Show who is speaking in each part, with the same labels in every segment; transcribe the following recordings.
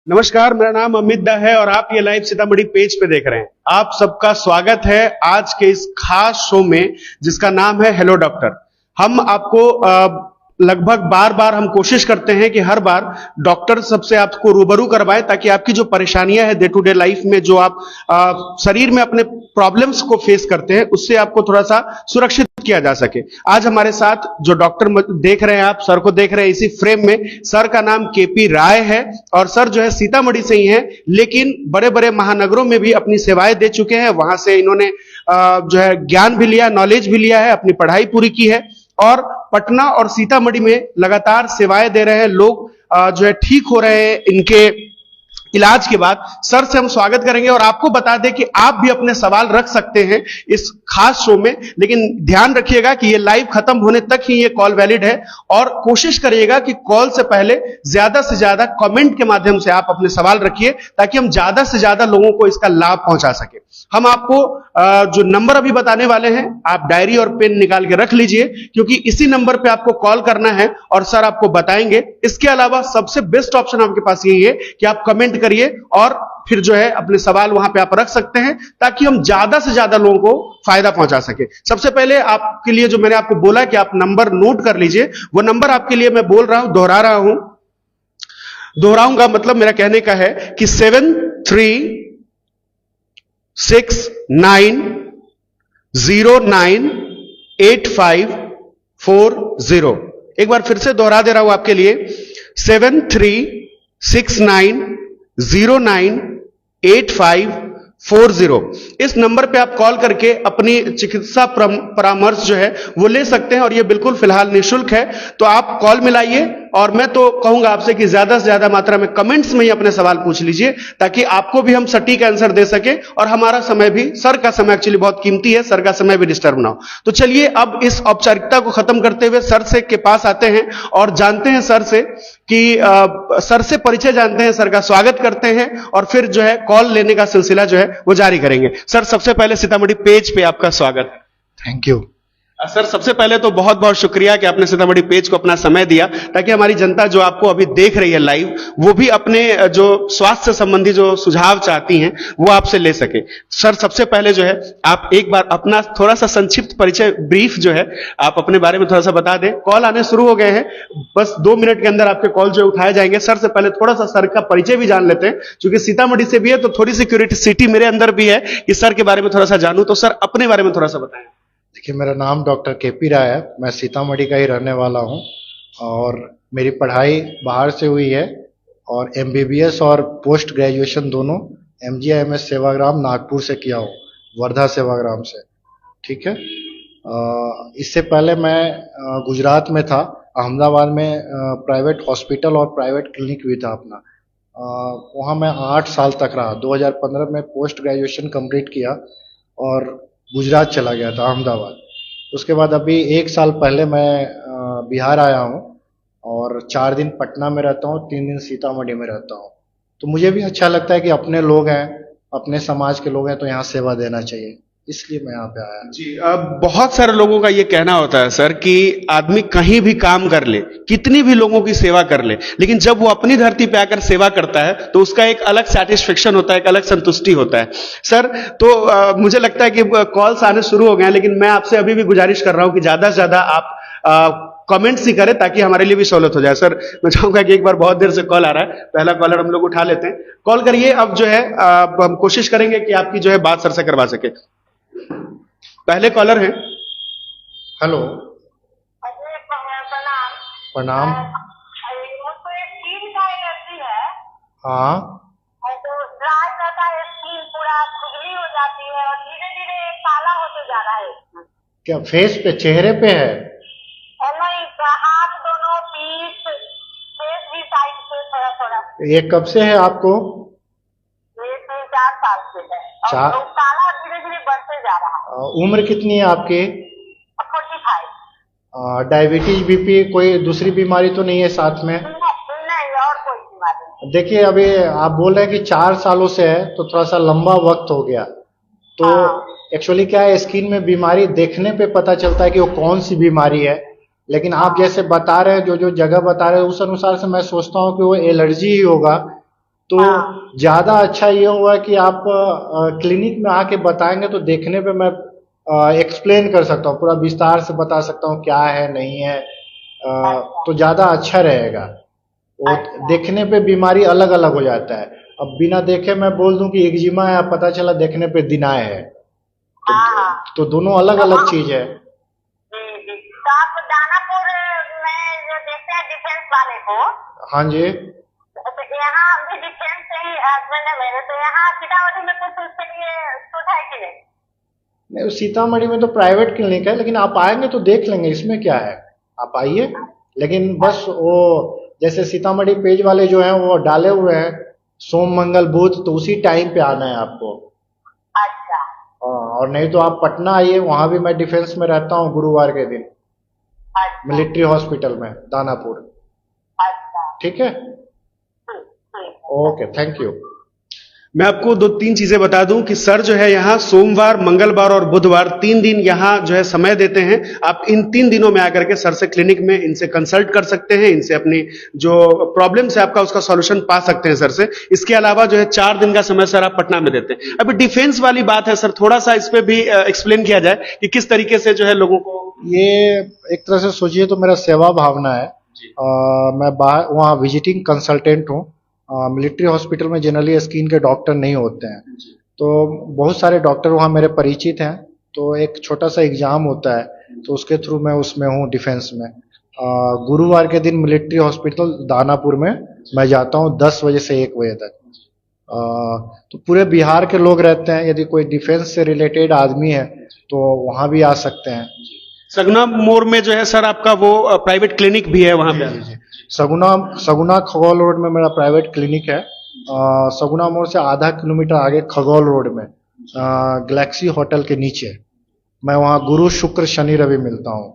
Speaker 1: नमस्कार, मेरा नाम अमित दा है और आप ये लाइव सीतामढ़ी पेज पे देख रहे हैं। आप सबका स्वागत है आज के इस खास शो में जिसका नाम है हेलो डॉक्टर। हम आपको लगभग बार बार हम कोशिश करते हैं कि हर बार डॉक्टर सबसे आपको रूबरू करवाएं ताकि आपकी जो परेशानियां है डे टू डे लाइफ में जो आप शरीर में अपने प्रॉब्लम्स को फेस करते हैं उससे आपको थोड़ा सा सुरक्षित किया जा सके। आज हमारे साथ जो डॉक्टर देख रहे हैं, आप सर को देख रहे हैं इसी फ्रेम में, सर का नाम केपी राय है और सर जो है सीतामढ़ी से ही हैं, लेकिन बड़े बड़े महानगरों में भी अपनी सेवाएं दे चुके हैं। वहां से इन्होंने जो है ज्ञान भी लिया, नॉलेज भी लिया है, अपनी पढ़ाई पूरी की है और पटना और सीतामढ़ी में लगातार सेवाएं दे रहे हैं। लोग जो है ठीक हो रहे हैं इनके इलाज के बाद। सर से हम स्वागत करेंगे और आपको बता दें कि आप भी अपने सवाल रख सकते हैं इस खास शो में, लेकिन ध्यान रखिएगा कि ये लाइव खत्म होने तक ही ये कॉल वैलिड है और कोशिश करिएगा कि कॉल से पहले ज्यादा से ज्यादा कमेंट के माध्यम से आप अपने सवाल रखिए ताकि हम ज्यादा से ज्यादा लोगों को इसका लाभ पहुंचा सके। हम आपको जो नंबर अभी बताने वाले हैं, आप डायरी और पेन निकाल के रख लीजिए क्योंकि इसी नंबर पे आपको कॉल करना है और सर आपको बताएंगे। इसके अलावा सबसे बेस्ट ऑप्शन आपके पास यही है कि आप कमेंट करिए और फिर जो है अपने सवाल वहां पे आप रख सकते हैं ताकि हम ज्यादा से ज्यादा लोगों को फायदा पहुंचा सके। सबसे पहले आपके लिए जो मैंने आपको बोला कि आप नंबर नोट कर लीजिए, वो नंबर आपके लिए मैं बोल रहा हूं, दोहरा रहा हूं। दोहराऊंगा मतलब मेरा कहने का है कि 7369098540। एक बार फिर से दोहरा दे रहा हूं आपके लिए, 7369098540। इस नंबर पे आप कॉल करके अपनी चिकित्सा परामर्श जो है वो ले सकते हैं और ये बिल्कुल फिलहाल निःशुल्क है। तो आप कॉल मिलाइए और मैं तो कहूंगा आपसे कि ज्यादा से ज्यादा मात्रा में कमेंट्स में ही अपने सवाल पूछ लीजिए ताकि आपको भी हम सटीक आंसर दे सके और हमारा समय भी, सर का समय एक्चुअली बहुत कीमती है, सर का समय भी डिस्टर्ब ना हो। तो चलिए अब इस औपचारिकता को खत्म करते हुए सर से के पास आते हैं और जानते हैं सर से कि सर से परिचय जानते हैं, सर का स्वागत करते हैं और फिर जो है कॉल लेने का सिलसिला जो है वो जारी करेंगे। सर सबसे पहले सीतामढ़ी पेज पे आपका स्वागत है।
Speaker 2: Thank you
Speaker 1: sir. सबसे पहले तो बहुत बहुत शुक्रिया कि आपने सीतामढ़ी पेज को अपना समय दिया ताकि हमारी जनता जो आपको अभी देख रही है लाइव, वो भी अपने जो स्वास्थ्य से संबंधी जो सुझाव चाहती हैं वो आपसे ले सके। सर सबसे पहले जो है आप एक बार अपना थोड़ा सा संक्षिप्त परिचय, ब्रीफ जो है आप अपने बारे में थोड़ा सा बता दें। कॉल आने शुरू हो गए हैं, बस 2 मिनट के अंदर आपके कॉल जो उठाए जाएंगे। सर से पहले थोड़ा सा सर का परिचय भी जान लेते हैं, क्योंकि सीतामढ़ी से भी है तो थोड़ी सी क्यूरियोसिटी मेरे अंदर भी है कि सर के बारे में थोड़ा सा जानूं। तो सर अपने बारे में थोड़ा सा बताएं।
Speaker 2: देखिए, मेरा नाम डॉक्टर केपी राय है, मैं सीतामढ़ी का ही रहने वाला हूं और मेरी पढ़ाई बाहर से हुई है और एमबीबीएस और पोस्ट ग्रेजुएशन दोनों एमजीआईएमएस सेवाग्राम नागपुर से किया हूं, वर्धा सेवाग्राम से। ठीक है। इससे पहले मैं गुजरात में था, अहमदाबाद में प्राइवेट हॉस्पिटल और प्राइवेट क्लिनिक भी था अपना। वहाँ मैं 8 साल तक रहा। 2015 में पोस्ट ग्रेजुएशन कंप्लीट किया और गुजरात चला गया था, अहमदाबाद। उसके बाद अभी 1 साल पहले मैं बिहार आया हूँ और 4 दिन पटना में रहता हूँ, 3 दिन सीतामढ़ी में रहता हूँ। तो मुझे भी अच्छा लगता है कि अपने लोग हैं, अपने समाज के लोग हैं, तो यहाँ सेवा देना चाहिए, इसलिए मैं यहाँ पे आया।
Speaker 1: जी, अब बहुत सारे लोगों का ये कहना होता है सर कि आदमी कहीं भी काम कर ले, कितनी भी लोगों की सेवा कर ले, लेकिन जब वो अपनी धरती पे आकर सेवा करता है तो उसका एक अलग सेटिस्फेक्शन होता है, एक अलग संतुष्टि होता है। सर तो मुझे लगता है कि कॉल्स आने शुरू हो गए हैं, लेकिन मैं आपसे अभी भी गुजारिश कर रहा हूं कि ज्यादा से ज्यादा आप कमेंट्स ही करें ताकि हमारे लिए भी सहूलत हो जाए। सर मैं चाहूंगा कि एक बार, बहुत देर से कॉल आ रहा है, पहला कॉलर हम लोग उठा लेते हैं। कॉल करिए। अब जो है हम कोशिश करेंगे कि आपकी जो है बात सर से करवा सके। पहले कॉलर हैं।
Speaker 2: हेलो, प्रणाम। हाँ,
Speaker 3: तो ड्राई रहता है, स्किन पूरा खुजली हो जाती है और धीरे धीरे काला होते जा रहा है।
Speaker 2: क्या फेस पे, चेहरे पे है?
Speaker 3: नहीं, हाथ दोनों, पीठ, फेस भी साइड से थोड़ा थोड़ा।
Speaker 2: ये कब से है आपको?
Speaker 3: ये 3-4 साल से है और तो काला धीरे धीरे बढ़ते जा रहा है।
Speaker 2: उम्र कितनी है आपकी?
Speaker 3: 45।
Speaker 2: डायबिटीज, बीपी, कोई दूसरी बीमारी तो नहीं है साथ में?
Speaker 3: नहीं, और कोई बीमारी नहीं।
Speaker 2: देखिए, अभी आप बोल रहे हैं कि 4 सालों से है तो थोड़ा सा लंबा वक्त हो गया। तो एक्चुअली क्या है, स्किन में बीमारी देखने पे पता चलता है कि वो कौन सी बीमारी है, लेकिन आप जैसे बता रहे हैं, जो जो जगह बता रहे हैं, उस अनुसार से मैं सोचता हूँ कि वो एलर्जी ही होगा। तो
Speaker 3: हाँ।
Speaker 2: ज्यादा अच्छा ये हुआ कि आप क्लिनिक में आके बताएंगे तो देखने पे मैं एक्सप्लेन कर सकता हूँ, पूरा विस्तार से बता सकता हूँ क्या है नहीं है। तो ज्यादा अच्छा रहेगा। वो
Speaker 3: अच्छा।
Speaker 2: देखने पे बीमारी अलग अलग हो जाता है। अब बिना देखे मैं बोल दूं कि एक्जिमा है, पता चला देखने पे दिनाय है, तो
Speaker 3: हाँ हाँ।
Speaker 2: तो दोनों अलग अलग चीज है।
Speaker 3: जी जी। तो आप दानापुर में जो देखते हैं डिफेंस वाले को,
Speaker 2: हाँ जी।
Speaker 3: तो यहाँ भी डिफेंस से ही हस्बैंड है मेरे, तो यहाँ सीतामढ़ी में कुछ उसके लिए छूट है कि नहीं?
Speaker 2: नहीं, सीतामढ़ी में तो प्राइवेट क्लिनिक है, लेकिन आप आएंगे तो देख लेंगे, इसमें क्या है, आप आइए। लेकिन बस वो जैसे सीतामढ़ी पेज वाले जो हैं वो डाले हुए हैं सोम मंगल बुध, तो उसी टाइम पे आना है आपको।
Speaker 3: अच्छा।
Speaker 2: और नहीं तो आप पटना आइए, वहां भी मैं डिफेंस में रहता हूँ गुरुवार के दिन,
Speaker 3: अच्छा।
Speaker 2: मिलिट्री हॉस्पिटल में दानापुर।
Speaker 3: अच्छा।
Speaker 2: ठीक है,
Speaker 3: ठीक।
Speaker 2: Okay, thank you.
Speaker 1: मैं आपको दो तीन चीजें बता दूं कि सर जो है यहाँ सोमवार, मंगलवार और बुधवार 3 दिन यहाँ जो है समय देते हैं। आप इन 3 दिनों में आकर के सर से क्लिनिक में इनसे कंसल्ट कर सकते हैं, इनसे अपनी जो प्रॉब्लम्स है आपका उसका सॉल्यूशन पा सकते हैं सर से। इसके अलावा जो है 4 दिन का समय सर आप पटना में देते हैं। अभी डिफेंस वाली बात है सर, थोड़ा सा इस पे भी एक्सप्लेन किया जाए कि किस तरीके से जो है लोगों को।
Speaker 2: ये एक तरह से सोचिए तो मेरा सेवा भावना है। मैं बाहर वहाँ विजिटिंग कंसल्टेंट हूँ। मिलिट्री हॉस्पिटल में जनरली स्किन के डॉक्टर नहीं होते हैं, तो बहुत सारे डॉक्टर वहाँ मेरे परिचित हैं। तो एक छोटा सा एग्जाम होता है, तो उसके थ्रू मैं उसमें हूँ डिफेंस में। गुरुवार के दिन मिलिट्री हॉस्पिटल दानापुर में मैं जाता हूँ 10 बजे से 1 बजे तक। तो पूरे बिहार के लोग रहते हैं, यदि कोई डिफेंस से रिलेटेड आदमी है तो वहाँ भी आ सकते हैं।
Speaker 1: सगुना मोड़ में जो है सर आपका वो प्राइवेट क्लिनिक भी है वहां पे।
Speaker 2: सगुना खगौल रोड में मेरा प्राइवेट क्लिनिक है। सगुना मोड़ से आधा किलोमीटर आगे खगौल रोड में गैलेक्सी होटल के नीचे मैं वहाँ गुरु शुक्र शनि रवि मिलता हूँ।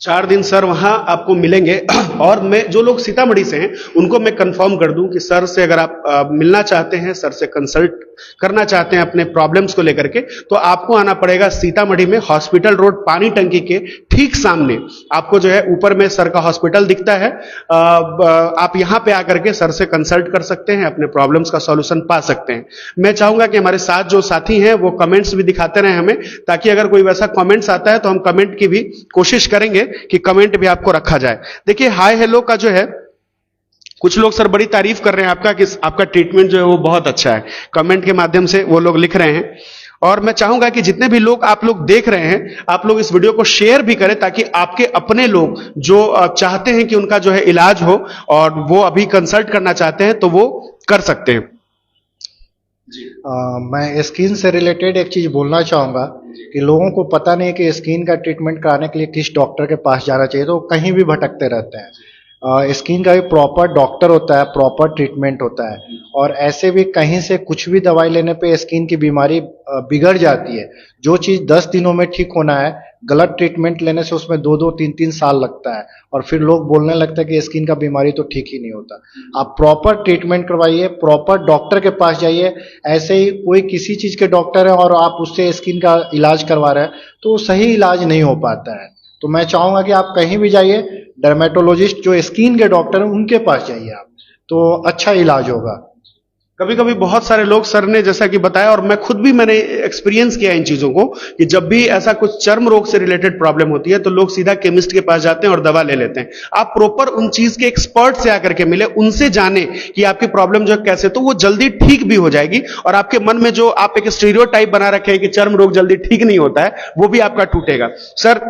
Speaker 1: 4 दिन सर वहां आपको मिलेंगे। और मैं जो लोग सीतामढ़ी से हैं उनको मैं कंफर्म कर दूं कि सर से अगर आप मिलना चाहते हैं, सर से कंसल्ट करना चाहते हैं अपने प्रॉब्लम्स को लेकर के, तो आपको आना पड़ेगा सीतामढ़ी में हॉस्पिटल रोड पानी टंकी के ठीक सामने। आपको जो है ऊपर में सर का हॉस्पिटल दिखता है। आप यहां पे आकर के सर से कंसल्ट कर सकते हैं, अपने प्रॉब्लम्स का सॉल्यूशन पा सकते हैं। मैं चाहूंगा कि हमारे साथ जो साथी हैं वो कमेंट्स भी दिखाते रहे हमें, ताकि अगर कोई वैसा कमेंट्स आता है तो हम कमेंट की भी कोशिश करेंगे कि कमेंट भी आपको रखा जाए। देखिए हाय हेलो का जो है कुछ लोग सर बड़ी तारीफ कर रहे हैं आपका कि आपका ट्रीटमेंट जो है वो बहुत अच्छा है, कमेंट के माध्यम से वो लोग लिख रहे हैं। और मैं चाहूंगा कि जितने भी लोग आप लोग देख रहे हैं, आप लोग इस वीडियो को शेयर भी करें, ताकि आपके अपने लोग जो चाहते हैं कि उनका जो है इलाज हो और वो अभी कंसल्ट करना चाहते हैं तो वो कर सकते हैं।
Speaker 2: मैं स्किन से रिलेटेड एक चीज बोलना चाहूंगा कि लोगों को पता नहीं कि स्किन का ट्रीटमेंट कराने के लिए किस डॉक्टर के पास जाना चाहिए, तो कहीं भी भटकते रहते हैं। स्किन का भी प्रॉपर डॉक्टर होता है, प्रॉपर ट्रीटमेंट होता है, और ऐसे भी कहीं से कुछ भी दवाई लेने पे स्किन की बीमारी बिगड़ जाती है। जो चीज 10 दिनों में ठीक होना है, गलत ट्रीटमेंट लेने से उसमें 2-2, 3-3 साल लगता है, और फिर लोग बोलने लगते हैं कि स्किन का बीमारी तो ठीक ही नहीं होता। आप प्रॉपर ट्रीटमेंट करवाइए, प्रॉपर डॉक्टर के पास जाइए। ऐसे ही कोई किसी चीज के डॉक्टर है और आप उससे स्किन का इलाज करवा रहे हैं तो सही इलाज नहीं हो पाता है। तो मैं चाहूंगा कि आप कहीं भी जाइए, डर्मेटोलॉजिस्ट जो स्किन के डॉक्टर हैं उनके पास जाइए आप, तो अच्छा इलाज होगा।
Speaker 1: कभी कभी बहुत सारे लोग सर ने जैसा कि बताया, और मैं खुद भी मैंने एक्सपीरियंस किया इन चीजों को, कि जब भी ऐसा कुछ चर्म रोग से रिलेटेड प्रॉब्लम होती है तो लोग सीधा केमिस्ट के पास जाते हैं और दवा ले लेते हैं। आप प्रॉपर उन चीज के एक्सपर्ट से आकर के मिले, उनसे जाने कि आपकी प्रॉब्लम जो कैसे, तो वो जल्दी ठीक भी हो जाएगी। और आपके मन में जो आप एक स्टीरियोटाइप बना रखे हैं कि चर्म रोग जल्दी ठीक नहीं होता है, वो भी आपका टूटेगा। सर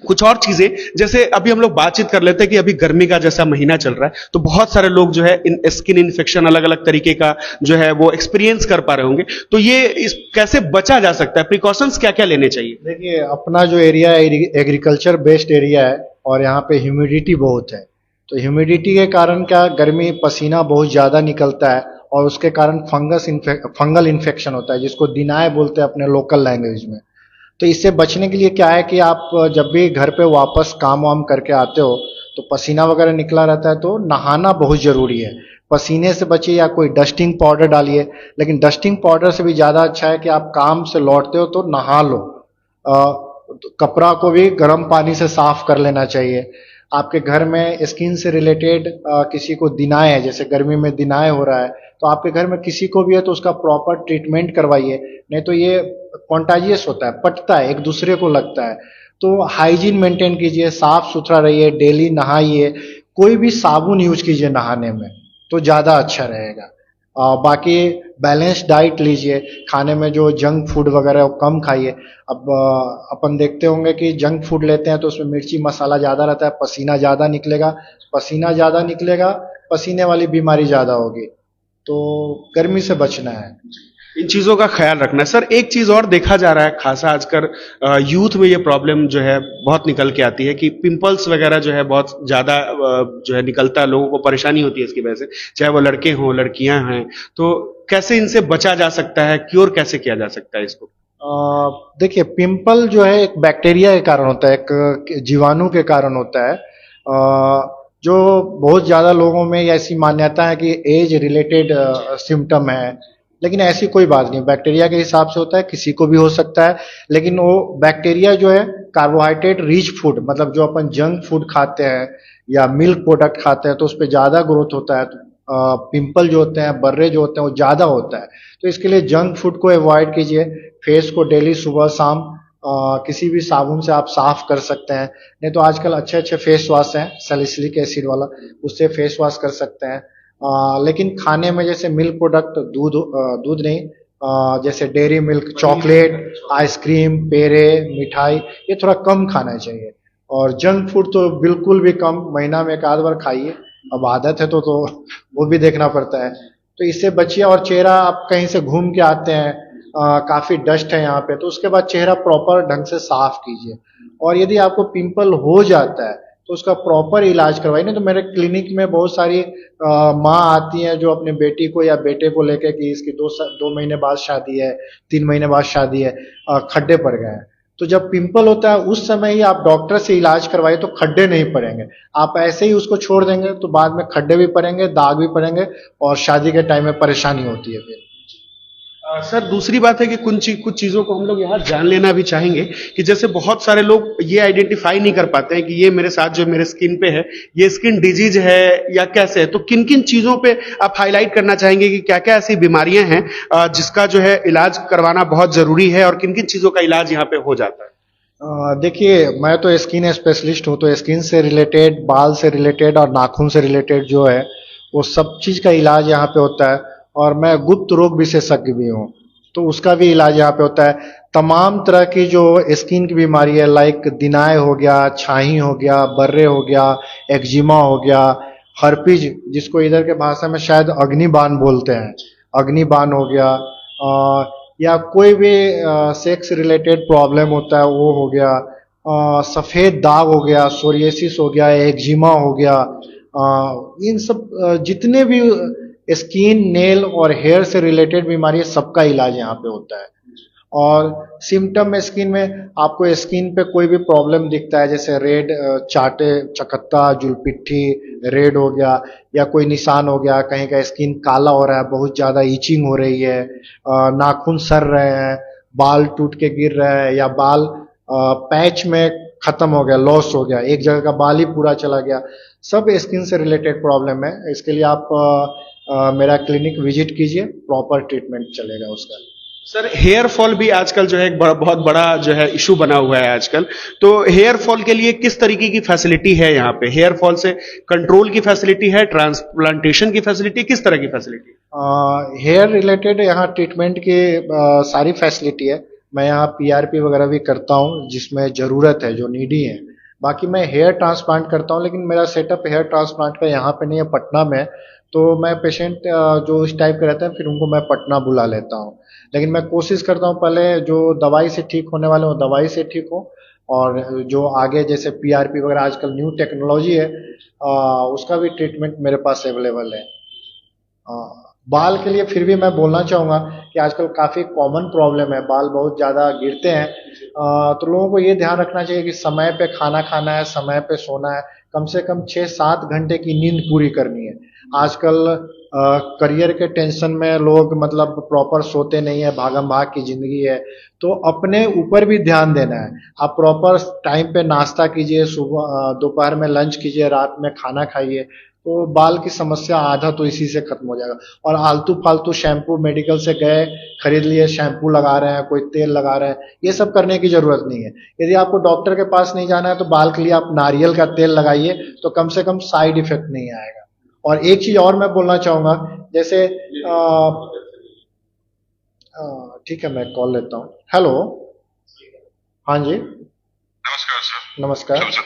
Speaker 1: कुछ और चीजें, जैसे अभी हम लोग बातचीत कर लेते हैं कि अभी गर्मी का जैसा महीना चल रहा है, तो बहुत सारे लोग जो है इन स्किन इन्फेक्शन अलग अलग तरीके का जो है वो एक्सपीरियंस कर पा रहे होंगे, तो ये इस कैसे बचा जा सकता है, प्रिकॉशंस क्या क्या लेने चाहिए?
Speaker 2: देखिए, अपना जो एरिया है एग्रीकल्चर बेस्ड एरिया है, और यहाँ पे ह्यूमिडिटी बहुत है। तो ह्यूमिडिटी के कारण क्या, गर्मी पसीना बहुत ज्यादा निकलता है, और उसके कारण फंगल इन्फेक्शन होता है, जिसको दिनाय बोलते हैं अपने लोकल लैंग्वेज में। तो इससे बचने के लिए क्या है कि आप जब भी घर पे वापस काम वाम करके आते हो तो पसीना वगैरह निकला रहता है, तो नहाना बहुत जरूरी है। पसीने से बचिए, या कोई डस्टिंग पाउडर डालिए, लेकिन डस्टिंग पाउडर से भी ज्यादा अच्छा है कि आप काम से लौटते हो तो नहा लो। कपड़ा को भी गर्म पानी से साफ कर लेना चाहिए। आपके घर में स्किन से रिलेटेड किसी को दिनाय है, जैसे गर्मी में दिनाय हो रहा है, तो आपके घर में किसी को भी है तो उसका प्रॉपर ट्रीटमेंट करवाइए, नहीं तो ये कॉन्टाजियस होता है, पटता है, एक दूसरे को लगता है। तो हाइजीन मेंटेन कीजिए, साफ सुथरा रहिए, डेली नहाइए, कोई भी साबुन यूज कीजिए नहाने में तो ज़्यादा अच्छा रहेगा। बाकी बैलेंस डाइट लीजिए, खाने में जो जंक फूड वगैरह वो कम खाइए। अब अपन देखते होंगे कि जंक फूड लेते हैं तो उसमें मिर्ची मसाला ज़्यादा रहता है, पसीना ज़्यादा निकलेगा, पसीना ज़्यादा निकलेगा, पसीने वाली बीमारी ज़्यादा होगी, तो गर्मी से बचना है।
Speaker 1: इन चीजों का ख्याल रखना है। सर एक चीज और देखा जा रहा है खासा आजकल यूथ में ये प्रॉब्लम जो है बहुत निकल के आती है कि पिंपल्स वगैरह जो है बहुत ज्यादा जो है निकलता है, लोगों को परेशानी होती है इसकी वजह से, चाहे वो लड़के हों लड़कियां हैं। तो कैसे इनसे बचा जा सकता है, क्योर कैसे किया जा सकता है इसको?
Speaker 2: देखिए, पिंपल जो है एक बैक्टीरिया के कारण होता है, एक जीवाणु के कारण होता है। जो बहुत ज़्यादा लोगों में ऐसी मान्यता है कि एज रिलेटेड सिम्टम है, लेकिन ऐसी कोई बात नहीं, बैक्टीरिया के हिसाब से होता है, किसी को भी हो सकता है। लेकिन वो बैक्टीरिया जो है कार्बोहाइड्रेट रिच फूड, मतलब जो अपन जंक फूड खाते हैं या मिल्क प्रोडक्ट खाते हैं तो उस पर ज़्यादा ग्रोथ होता है, तो पिंपल जो होते हैं, बर्रे जो होते हैं वो ज़्यादा होता है। तो इसके लिए जंक फूड को अवॉइड कीजिए, फेस को डेली सुबह शाम किसी भी साबुन से आप साफ कर सकते हैं, नहीं तो आजकल अच्छे अच्छे फेस वॉश हैं सैलिसिलिक एसिड वाला, उससे फेस वॉश कर सकते हैं। लेकिन खाने में जैसे मिल्क प्रोडक्ट, दूध नहीं, जैसे डेयरी मिल्क, चॉकलेट, आइसक्रीम, पेड़े, मिठाई, ये थोड़ा कम खाना चाहिए। और जंक फूड तो बिल्कुल भी कम, महीना में एक आध बार खाइए, अब आदत है तो वो भी देखना पड़ता है। तो इससे बचिए। और चेहरा, आप कहीं से घूम के आते हैं, काफी डस्ट है यहाँ पे, तो उसके बाद चेहरा प्रॉपर ढंग से साफ कीजिए। और यदि आपको पिंपल हो जाता है तो उसका प्रॉपर इलाज करवाइए। नहीं तो मेरे क्लिनिक में बहुत सारी माँ आती हैं जो अपने बेटी को या बेटे को लेकर कि इसकी 2 महीने बाद शादी है, 3 महीने बाद शादी है, खड्डे पड़ गए हैं। तो जब पिंपल होता है उस समय ही आप डॉक्टर से इलाज करवाइए तो खड्डे नहीं पड़ेंगे। आप ऐसे ही उसको छोड़ देंगे तो बाद में खड्डे भी पड़ेंगे, दाग भी पड़ेंगे, और शादी के टाइम में परेशानी होती है फिर।
Speaker 1: सर दूसरी बात है कि कुछ चीजों को हम लोग यहाँ जान लेना भी चाहेंगे कि जैसे बहुत सारे लोग ये आइडेंटिफाई नहीं कर पाते हैं कि ये मेरे साथ जो मेरे स्किन पे है ये स्किन डिजीज है या कैसे है। तो किन किन चीजों पे आप हाईलाइट करना चाहेंगे कि क्या क्या ऐसी बीमारियां हैं जिसका जो है इलाज करवाना बहुत जरूरी है, और किन किन चीजों का इलाज यहाँ पे हो जाता है?
Speaker 2: देखिए, मैं तो स्किन स्पेशलिस्ट हूँ, तो स्किन से रिलेटेड, बाल से रिलेटेड और नाखून से रिलेटेड जो है वो सब चीज़ का इलाज यहाँ पे होता है। और मैं गुप्त रोग विशेषज्ञ भी हूँ, तो उसका भी इलाज यहाँ पे होता है। तमाम तरह की जो स्किन की बीमारी है, लाइक दिनाय हो गया, छाही हो गया, बर्रे हो गया, एक्जिमा हो गया, हर्पीज जिसको इधर के भाषा में शायद अग्निबान बोलते हैं, अग्निबान हो गया, या कोई भी सेक्स रिलेटेड प्रॉब्लम होता है वो हो गया, सफ़ेद दाग हो गया, सोरियासिस हो गया, एक्जिमा हो गया, इन सब जितने भी स्किन, नेल और हेयर से रिलेटेड बीमारी है सबका इलाज यहाँ पे होता है। और सिम्टम में स्किन में आपको स्किन पे कोई भी प्रॉब्लम दिखता है, जैसे रेड, चाटे, चकत्ता, जुलपिट्ठी, रेड हो गया, या कोई निशान हो गया, कहीं का स्किन काला हो रहा है, बहुत ज़्यादा ईचिंग हो रही है, नाखून सर रहे हैं, बाल टूट के गिर रहे हैं, या बाल पैच में खत्म हो गया, लॉस हो गया, एक जगह का बाल ही पूरा चला गया, सब स्किन से रिलेटेड प्रॉब्लम है। इसके लिए आप मेरा क्लिनिक विजिट कीजिए, प्रॉपर ट्रीटमेंट चलेगा उसका।
Speaker 1: सर हेयर फॉल भी आजकल जो है एक बहुत बड़ा जो है इशू बना हुआ है आजकल। तो हेयर फॉल के लिए किस तरीके की फैसिलिटी है यहाँ पे? हेयर फॉल से कंट्रोल की फैसिलिटी है, ट्रांसप्लांटेशन की फैसिलिटी, किस तरह की फैसिलिटी?
Speaker 2: हेयर रिलेटेड यहाँ ट्रीटमेंट की सारी फैसिलिटी है। मैं यहाँ पीआरपी वगैरह भी करता हूँ जिसमें ज़रूरत है, जो नीडी है। बाकी मैं हेयर ट्रांसप्लांट करता हूँ, लेकिन मेरा सेटअप हेयर ट्रांसप्लांट का यहाँ पे नहीं है, पटना में। तो मैं पेशेंट जो इस टाइप के रहते हैं फिर उनको मैं पटना बुला लेता हूँ। लेकिन मैं कोशिश करता हूँ पहले जो दवाई से ठीक होने वाले हो दवाई से ठीक हो, और जो आगे जैसे पीआरपी वगैरह आजकल न्यू टेक्नोलॉजी है, उसका भी ट्रीटमेंट मेरे पास अवेलेबल है। बाल के लिए फिर भी मैं बोलना चाहूँगा कि आजकल काफ़ी कॉमन प्रॉब्लम है, बाल बहुत ज़्यादा गिरते हैं। तो लोगों को ये ध्यान रखना चाहिए कि समय पे खाना खाना है, समय पे सोना है, कम से कम 6-7 घंटे की नींद पूरी करनी है। आजकल करियर के टेंशन में लोग मतलब प्रॉपर सोते नहीं है, भागम भाग की जिंदगी है। तो अपने ऊपर भी ध्यान देना है। आप प्रॉपर टाइम पे नाश्ता कीजिए, सुबह दोपहर में लंच कीजिए, रात में खाना खाइए, तो बाल की समस्या आधा तो इसी से खत्म हो जाएगा। और आलतू फालतू शैम्पू मेडिकल से गए, खरीद लिए, शैम्पू लगा रहे हैं, कोई तेल लगा रहे हैं, ये सब करने की जरूरत नहीं है। यदि आपको डॉक्टर के पास नहीं जाना है तो बाल के लिए आप नारियल का तेल लगाइए, तो कम से कम साइड इफेक्ट नहीं आएगा। और एक चीज और मैं बोलना चाहूंगा, जैसे ठीक है, मैं कॉल लेता हूँ। हेलो, हाँ जी,
Speaker 4: नमस्कार सर।
Speaker 2: नमस्कार।
Speaker 4: हेलो सर,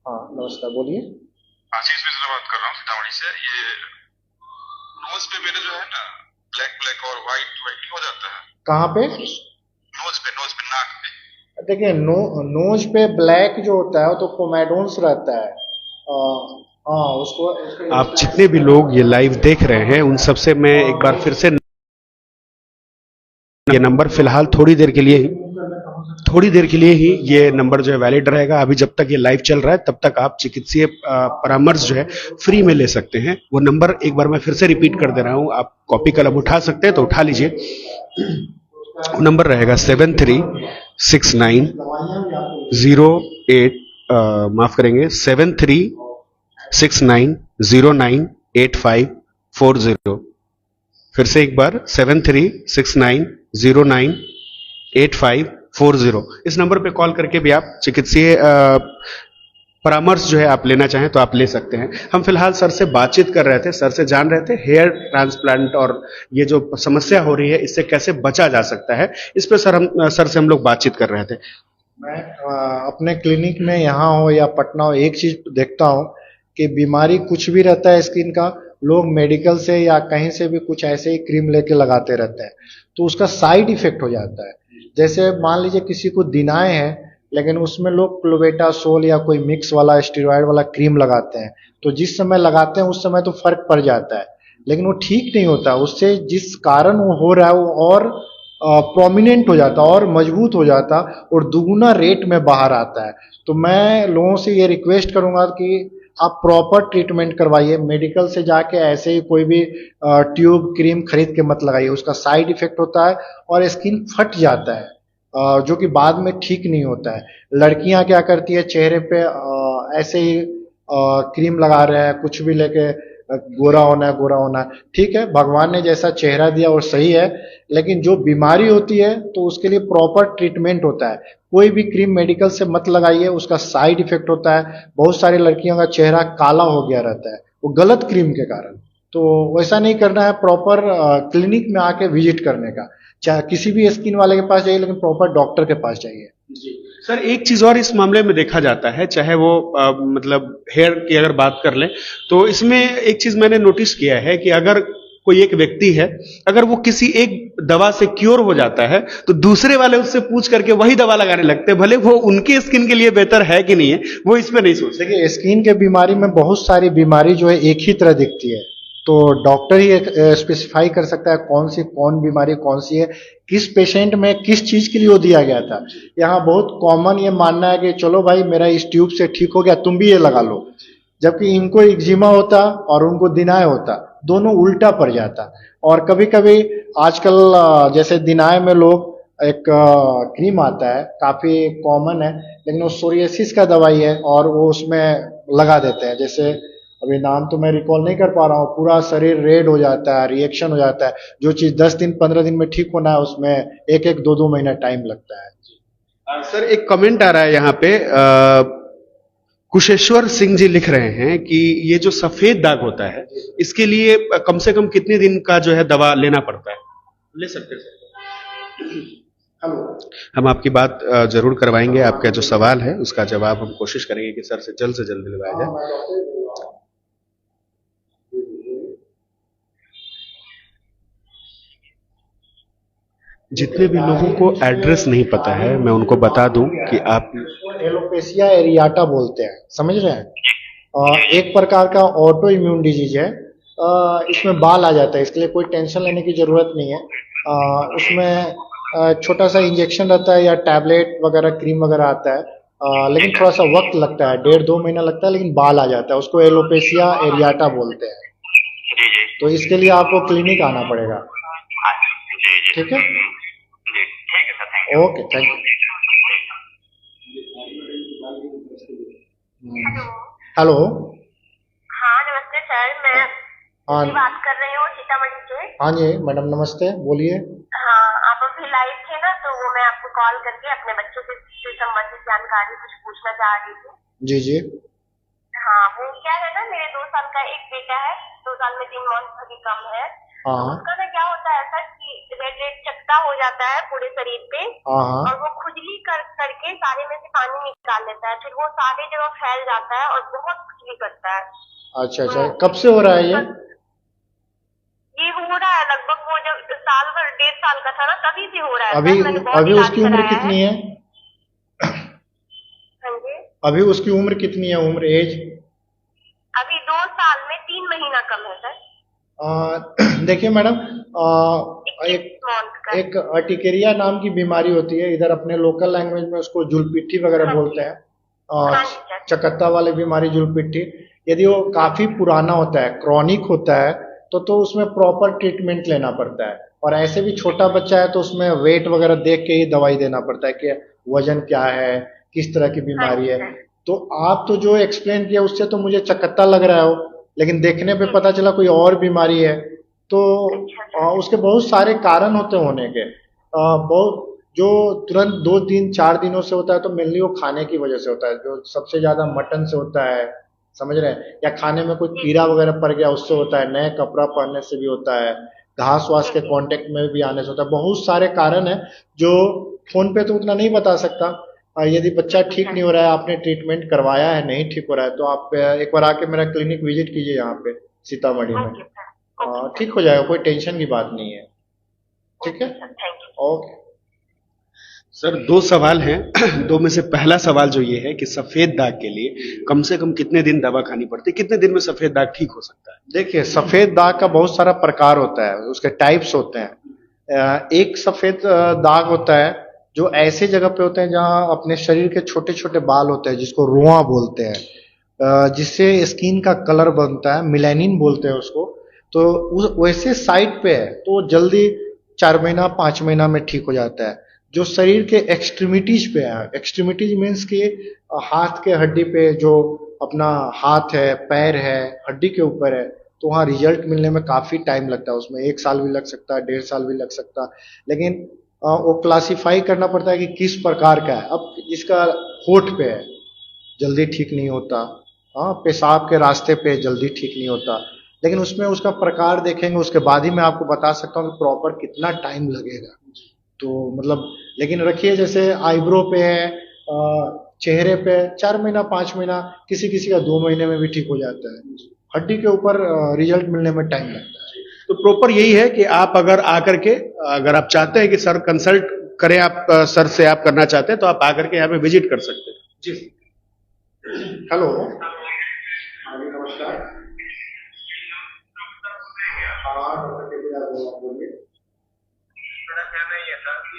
Speaker 2: हाँ नमस्कार, बोलिए।
Speaker 4: आशीष मिश्रा बात कर रहा हूँ सीतामढ़ी से। ये नोज पे मेरे जो है ना ब्लैक ब्लैक और व्हाइट व्हाइट हो जाता है।
Speaker 2: कहाँ पे?
Speaker 4: नोज पे नाक पे।
Speaker 2: देखिए, नोज पे ब्लैक जो होता है वो तो कोमेडोन्स रहता है। हाँ, उसको
Speaker 1: आप जितने भी लोग ये लाइव देख रहे हैं उन सबसे मैं एक बार फिर से, ये नंबर फिलहाल थोड़ी देर के लिए ही ये नंबर जो है वैलिड रहेगा। अभी जब तक ये लाइव चल रहा है तब तक आप चिकित्सीय परामर्श जो है फ्री में ले सकते हैं। वो नंबर एक बार मैं फिर से रिपीट कर दे रहा हूं, आप कॉपी कलम उठा सकते हैं तो उठा लीजिए। वो नंबर रहेगा 736908 माफ करेंगे 7369098540। फिर से एक बार 7369098540। इस नंबर पे कॉल करके भी आप चिकित्सीय परामर्श जो है आप लेना चाहें तो आप ले सकते हैं। हम फिलहाल सर से बातचीत कर रहे थे, सर से जान रहे थे हेयर ट्रांसप्लांट और ये जो समस्या हो रही है इससे कैसे बचा जा सकता है, इस पे सर से हम लोग बातचीत कर रहे थे।
Speaker 2: मैं अपने क्लिनिक में यहाँ हो या पटना हो, एक चीज देखता हूँ कि बीमारी कुछ भी रहता है स्किन का, लोग मेडिकल से या कहीं से भी कुछ ऐसे ही क्रीम लेके लगाते रहते हैं, तो उसका साइड इफेक्ट हो जाता है। जैसे मान लीजिए किसी को दिनाए हैं, लेकिन उसमें लोग क्लोबेटासोल या कोई मिक्स वाला स्टेरॉइड वाला क्रीम लगाते हैं, तो जिस समय लगाते हैं उस समय तो फर्क पड़ जाता है, लेकिन वो ठीक नहीं होता। उससे जिस कारण वो हो रहा है वो और प्रोमिनेंट हो जाता, और मजबूत हो जाता, और दुगुना रेट में बाहर आता है। तो मैं लोगों से ये रिक्वेस्ट करूंगा कि आप प्रॉपर ट्रीटमेंट करवाइए। मेडिकल से जाके ऐसे ही कोई भी ट्यूब क्रीम खरीद के मत लगाइए, उसका साइड इफेक्ट होता है और स्किन फट जाता है, जो कि बाद में ठीक नहीं होता है। लड़कियां क्या करती है, चेहरे पे ऐसे ही क्रीम लगा रहे हैं, कुछ भी लेके गोरा होना है, गोरा होना है। ठीक है, भगवान ने जैसा चेहरा दिया वो सही है, लेकिन जो बीमारी होती है तो उसके लिए प्रॉपर ट्रीटमेंट होता है। कोई भी क्रीम मेडिकल से मत लगाइए, उसका साइड इफेक्ट होता है। बहुत सारी लड़कियों का चेहरा काला हो गया रहता है वो गलत क्रीम के कारण। तो वैसा नहीं करना है, प्रॉपर क्लिनिक में आके विजिट करने का। चाहे किसी भी स्किन वाले के पास जाइए, लेकिन प्रॉपर डॉक्टर के पास जाइए।
Speaker 1: सर एक चीज और इस मामले में देखा जाता है, चाहे वो मतलब हेयर की अगर बात कर लें तो इसमें एक चीज मैंने नोटिस किया है कि अगर कोई एक व्यक्ति है, अगर वो किसी एक दवा से क्योर हो जाता है तो दूसरे वाले उससे पूछ करके वही दवा लगाने लगते हैं, भले वो उनके स्किन के लिए बेहतर है कि नहीं है वो इस पे नहीं सोचते।
Speaker 2: देखिए, स्किन के बीमारी में बहुत सारी बीमारी जो है एक ही तरह दिखती है, तो डॉक्टर ही स्पेसिफाई कर सकता है कौन बीमारी कौन सी है, किस पेशेंट में किस चीज के लिए वो दिया गया था। यहाँ बहुत कॉमन ये मानना है कि चलो भाई मेरा इस ट्यूब से ठीक हो गया, तुम भी ये लगा लो, जबकि इनको एक्जिमा होता और उनको दिनाय होता, दोनों उल्टा पड़ जाता। और कभी कभी आजकल जैसे दिनाय में लोग एक क्रीम आता है, काफी कॉमन है, लेकिन वो सोरियासिस का दवाई है और वो उसमें लगा देते हैं। जैसे अभी नाम तो मैं रिकॉल नहीं कर पा रहा हूँ, पूरा शरीर रेड हो जाता है, रिएक्शन हो जाता है। जो चीज 10 दिन 15 दिन में ठीक होना है उसमें 1-2 महीना टाइम लगता है।
Speaker 1: सर एक कमेंट आ रहा है यहाँ पे, कुशेश्वर सिंह जी लिख रहे हैं कि ये जो सफेद दाग होता है इसके लिए कम से कम कितने दिन का जो है दवा लेना पड़ता है, ले सकते हैं सर? हम आपकी बात जरूर करवाएंगे। आपका जो सवाल है उसका जवाब हम कोशिश करेंगे कि सर से जल्द दिलवाया जाए। जितने भी लोगों को एड्रेस नहीं पता है मैं उनको बता दूं कि आप
Speaker 2: एलोपेशिया एरियाटा बोलते हैं, समझ रहे हैं? एक प्रकार का ऑटो इम्यून डिजीज है। इसमें बाल आ जाता है, इसके लिए कोई टेंशन लेने की जरूरत नहीं है। उसमें छोटा सा इंजेक्शन रहता है या टैबलेट वगैरह क्रीम वगैरह आता है, लेकिन थोड़ा सा वक्त लगता है, 1.5-2 महीना लगता है, लेकिन बाल आ जाता है। उसको एलोपेशिया एरियाटा बोलते हैं।
Speaker 4: जी जी
Speaker 2: तो इसके लिए आपको क्लिनिक आना पड़ेगा।
Speaker 4: जी जी
Speaker 2: ठीक है,
Speaker 4: जी ठीक है sir, thank you.
Speaker 2: Okay, thank you.
Speaker 3: Hello.
Speaker 2: Hello.
Speaker 3: हाँ नमस्ते सर, मैं
Speaker 2: हाँ
Speaker 3: की बात कर रही हूँ सीतामढ़ी से।
Speaker 2: हाँ जी मैडम, नमस्ते, बोलिए।
Speaker 3: हाँ, आप अभी लाइव थे ना, तो वो मैं आपको कॉल करके अपने बच्चों से संबंधित जानकारी कुछ पूछना चाह रही थी।
Speaker 2: जी जी।
Speaker 3: हाँ, वो क्या है ना, मेरे 2 साल का एक बेटा है, 2 साल में 3 मंथ अभी कम है। तो
Speaker 2: हाँ
Speaker 3: उसका ना क्या होता है ऐसा कि रेड रेड चकत्ता हो जाता है पूरे शरीर पे,
Speaker 2: हाँ हाँ।
Speaker 3: और वो खुजली करके सारे में से पानी निकाल लेता है, फिर वो सारे जगह फैल जाता है और बहुत खुजली करता है।
Speaker 2: अच्छा
Speaker 3: तो
Speaker 2: अच्छा, कब से हो रहा है ये?
Speaker 3: ये हो रहा है लगभग, वो जब साल भर 1.5 साल का था ना तभी से हो रहा है
Speaker 2: अभी
Speaker 3: सर, मैंने बहुत
Speaker 2: अभी
Speaker 3: इलाज
Speaker 2: उसकी उम्र
Speaker 3: कराया है।
Speaker 2: कितनी है?
Speaker 3: हाँ जी,
Speaker 2: अभी उसकी उम्र कितनी है, उम्र, एज?
Speaker 3: अभी 2 साल में 3 महीना कम है सर।
Speaker 2: देखिए मैडम, एक
Speaker 3: 21 मंथ का।
Speaker 2: एक अर्टिकेरिया नाम की बीमारी होती है, इधर अपने लोकल लैंग्वेज में उसको जुलपिट्ठी वगैरह
Speaker 3: हाँ
Speaker 2: बोलते
Speaker 3: जी,
Speaker 2: हैं।
Speaker 3: हाँ जी सर।
Speaker 2: चकत्ता वाली बीमारी, जुलपिट्ठी, यदि वो काफी पुराना होता है, क्रॉनिक होता है, तो उसमें प्रॉपर ट्रीटमेंट लेना पड़ता है। और ऐसे भी छोटा बच्चा है तो उसमें वेट वगैरह देख के ही दवाई देना पड़ता है कि वजन क्या है, किस तरह की
Speaker 3: हाँ
Speaker 2: बीमारी
Speaker 3: जी
Speaker 2: है।
Speaker 3: सर।
Speaker 2: तो आप तो जो एक्सप्लेन किया उससे तो मुझे चकत्ता लग रहा हो, लेकिन देखने पे पता चला कोई और बीमारी है। तो
Speaker 3: अच्छा सर।
Speaker 2: उसके बहुत सारे कारण होते होने के, बहुत जो तुरंत 2 3 4 दिनों से होता है तो मेनली वो खाने की वजह से होता है, जो सबसे ज्यादा मटन से होता है, समझ रहे हैं, या खाने में कोई
Speaker 3: जी
Speaker 2: कीड़ा वगैरह पड़ गया उससे होता है, नए कपड़ा पहनने से भी होता है, घास वास
Speaker 3: जी
Speaker 2: के
Speaker 3: जी।
Speaker 2: कांटेक्ट में भी आने से होता है। बहुत सारे कारण है जो फोन पे तो उतना नहीं बता सकता। यदि बच्चा
Speaker 3: जी
Speaker 2: ठीक
Speaker 3: सर।
Speaker 2: नहीं हो रहा है, आपने ट्रीटमेंट करवाया है, नहीं ठीक हो रहा है, तो आप एक बार आके मेरा क्लिनिक विजिट कीजिए यहाँ पे सीतामढ़ी में।
Speaker 3: Okay sir. Okay sir.
Speaker 2: ठीक हो जाएगा, कोई टेंशन की बात नहीं है। ठीक है,
Speaker 3: okay sir, thank you.
Speaker 2: Okay.
Speaker 1: Sir दो सवाल हैं दो में से पहला सवाल जो ये है कि सफेद दाग के लिए कम से कम कितने दिन दवा खानी पड़ती है, कितने दिन में सफेद दाग ठीक हो सकता है?
Speaker 2: देखिए, सफेद दाग का बहुत सारा प्रकार होता है, उसके टाइप्स होते हैं। एक सफेद दाग होता है जो ऐसे जगह पे होते हैं जहां अपने शरीर के छोटे छोटे बाल होते हैं, जिसको रोआ बोलते हैं, जिससे स्किन का कलर बनता है, मिलेनिन बोलते हैं उसको। तो उस वैसे साइड पे है तो जल्दी 4 महीना 5 महीना में ठीक हो जाता है। जो शरीर के एक्सट्रीमिटीज पे है, एक्सट्रीमिटीज मीन्स कि हाथ के हड्डी पे, जो अपना हाथ है, पैर है, हड्डी के ऊपर है, तो वहाँ रिजल्ट मिलने में काफी टाइम लगता है, उसमें 1 साल भी लग सकता है, 1.5 साल भी लग सकता है। लेकिन वो क्लासिफाई करना पड़ता है कि किस प्रकार का है। अब इसका होठ पे है, जल्दी ठीक नहीं होता। हाँ, पेशाब के रास्ते पे जल्दी ठीक नहीं होता। लेकिन उसमें उसका प्रकार देखेंगे, उसके बाद ही मैं आपको बता सकता हूँ कि प्रॉपर कितना टाइम लगेगा। तो मतलब, लेकिन रखिए जैसे आईब्रो पे है, चेहरे पे 4 महीना 5 महीना, किसी किसी का 2 महीने में भी ठीक हो जाता है। हड्डी के ऊपर रिजल्ट मिलने में टाइम लगता है।
Speaker 1: तो प्रॉपर यही है कि आप अगर आकर के, अगर आप चाहते हैं कि सर कंसल्ट करें, आप सर से आप करना चाहते हैं तो आप आकर के यहाँ पे विजिट कर सकते हैं। जी
Speaker 2: हेलो, हाँ जी, नमस्कार। हाँ, डॉक्टर केपीआर बोल रहा हूँ, बोलिए।
Speaker 4: मेरा कहना ये था कि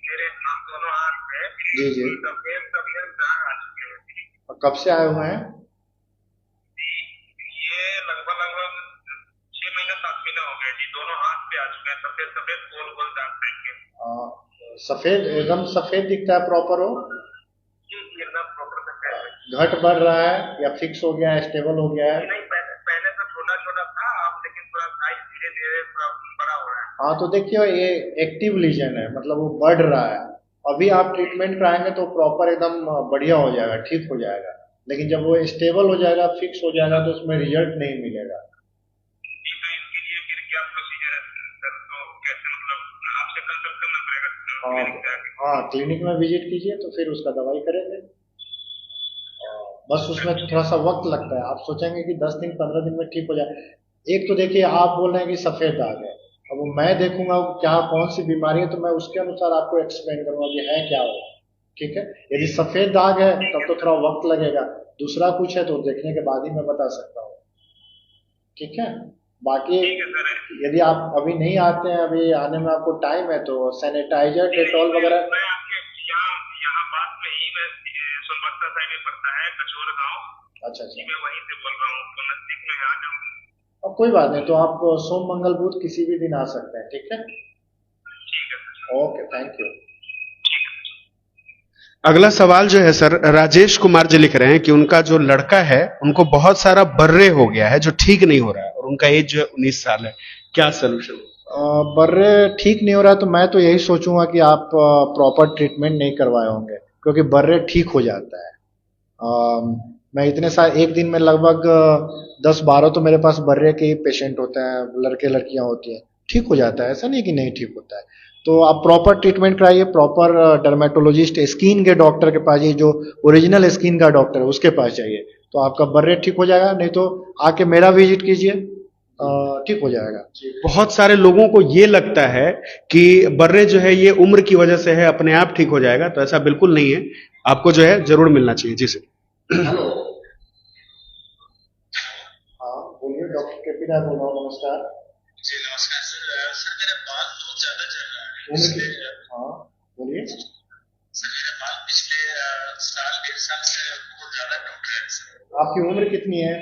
Speaker 4: मेरे हाथ, दोनों हाथ में
Speaker 2: जी जी।
Speaker 4: सफेद सफेद दाग आ चुके हैं।
Speaker 2: और कब से आए हुए हैं?
Speaker 4: ये लगभग लगभग 6 महीना 7 महीना हो गए जी, दोनों हाथ पे आ चुके हैं सफेद सफेद गोल गोल दाग टाइप के।
Speaker 2: सफेद, एकदम सफेद दिखता है प्रॉपर हो?
Speaker 4: जी एकदम प्रॉपर सफेद है।
Speaker 2: घट बढ़ रहा है या फिक्स हो गया है, स्टेबल हो गया है?
Speaker 4: नहीं, पहले पहले तो छोटा छोटा था, अब लेकिन थोड़ा साइज धीरे धीरे थोड़ा बड़ा हो रहा है।
Speaker 2: हाँ, तो देखिए ये एक्टिव लीजन है, मतलब वो बढ़ रहा है। अभी आप ट्रीटमेंट कराएंगे तो प्रॉपर एकदम बढ़िया हो जाएगा, ठीक हो जाएगा। लेकिन जब वो स्टेबल हो जाएगा, फिक्स हो जाएगा, तो उसमें रिजल्ट नहीं मिलेगा।
Speaker 4: जी, तो इसके लिए फिर क्या प्रोसीजर है सर? तो कैसे, मतलब आपसे कंसल्ट करना पड़ेगा
Speaker 2: हाँ
Speaker 4: क्लिनिक पे आके?
Speaker 2: हाँ, क्लिनिक में विजिट कीजिए तो फिर उसका दवाई करेंगे। बस उसमें थोड़ा सा वक्त लगता है, आप सोचेंगे कि 10 दिन 15 दिन में ठीक हो जाए। एक तो देखिए, आप बोल रहे हैं कि सफेद दाग है, अब वो मैं देखूंगा क्या कौन सी बीमारी है, तो मैं उसके अनुसार आपको एक्सप्लेन करूंगा कि है क्या हो। ठीक है, यदि सफेद दाग है तब तो थोड़ा वक्त लगेगा, दूसरा कुछ है तो देखने के बाद ही मैं बता सकता हूँ। ठीक है, बाकी
Speaker 4: ठीक है सर।
Speaker 2: यदि आप अभी नहीं आते हैं, अभी आने में आपको टाइम है, तो सैनिटाइजर,
Speaker 4: नहीं नहीं,
Speaker 2: डेटॉल वगैरह।
Speaker 4: मैं आपके यहाँ यहाँ पास में ही, मैं सोनबरसा साइड में पड़ता है कचोर गाँव।
Speaker 2: अच्छा
Speaker 4: जी,
Speaker 2: अच्छा।
Speaker 4: मैं वहीं से बोल रहा हूँ, तो नजदीक में आ जाऊँ।
Speaker 2: अब कोई बात नहीं, तो आप सोम मंगल बुध किसी भी दिन आ सकते हैं, ठीक है?
Speaker 4: ठीक है।
Speaker 2: Okay, thank you.
Speaker 1: अगला सवाल जो है सर, राजेश कुमार जी लिख रहे हैं कि उनका जो लड़का है उनको बहुत सारा बर्रे हो गया है जो ठीक नहीं हो रहा है, और उनका एज जो है 19 साल है, क्या सोल्यूशन?
Speaker 2: बर्रे ठीक नहीं हो रहा है तो मैं तो यही सोचूंगा कि आप प्रॉपर ट्रीटमेंट नहीं करवाए होंगे, क्योंकि बर्रे ठीक हो जाता है। मैं इतने साल एक दिन में लगभग 10-12 तो मेरे पास बर्रे के ही पेशेंट होते हैं, लड़के लड़कियां होती हैं, ठीक हो जाता है, ऐसा नहीं कि नहीं ठीक होता है। तो आप प्रॉपर ट्रीटमेंट कराइए, प्रॉपर डर्मेटोलॉजिस्ट स्किन के डॉक्टर के पास जाइए, जो ओरिजिनल स्किन का डॉक्टर है उसके पास जाइए, तो आपका बर्रे ठीक हो जाएगा। नहीं तो आके मेरा विजिट कीजिए, ठीक हो जाएगा।
Speaker 1: बहुत सारे लोगों को ये लगता है कि बर्रे जो है ये उम्र की वजह से है, अपने आप ठीक हो जाएगा, तो ऐसा बिल्कुल नहीं है, आपको जो है जरूर मिलना चाहिए। जी सर।
Speaker 2: हेलो, हाँ बोलिए, डॉक्टर केपी राय बोल रहा हूँ, नमस्कार।
Speaker 4: जी नमस्कार सर। सर मेरे बाल बहुत ज्यादा झड़ रहा है,
Speaker 2: उम्र
Speaker 4: पिछले
Speaker 2: की, हाँ बोलिए।
Speaker 4: सर मेरे बाल पिछले साल 1.5 साल से बहुत ज्यादा टूट रहे हैं सर।
Speaker 2: आपकी उम्र कितनी है?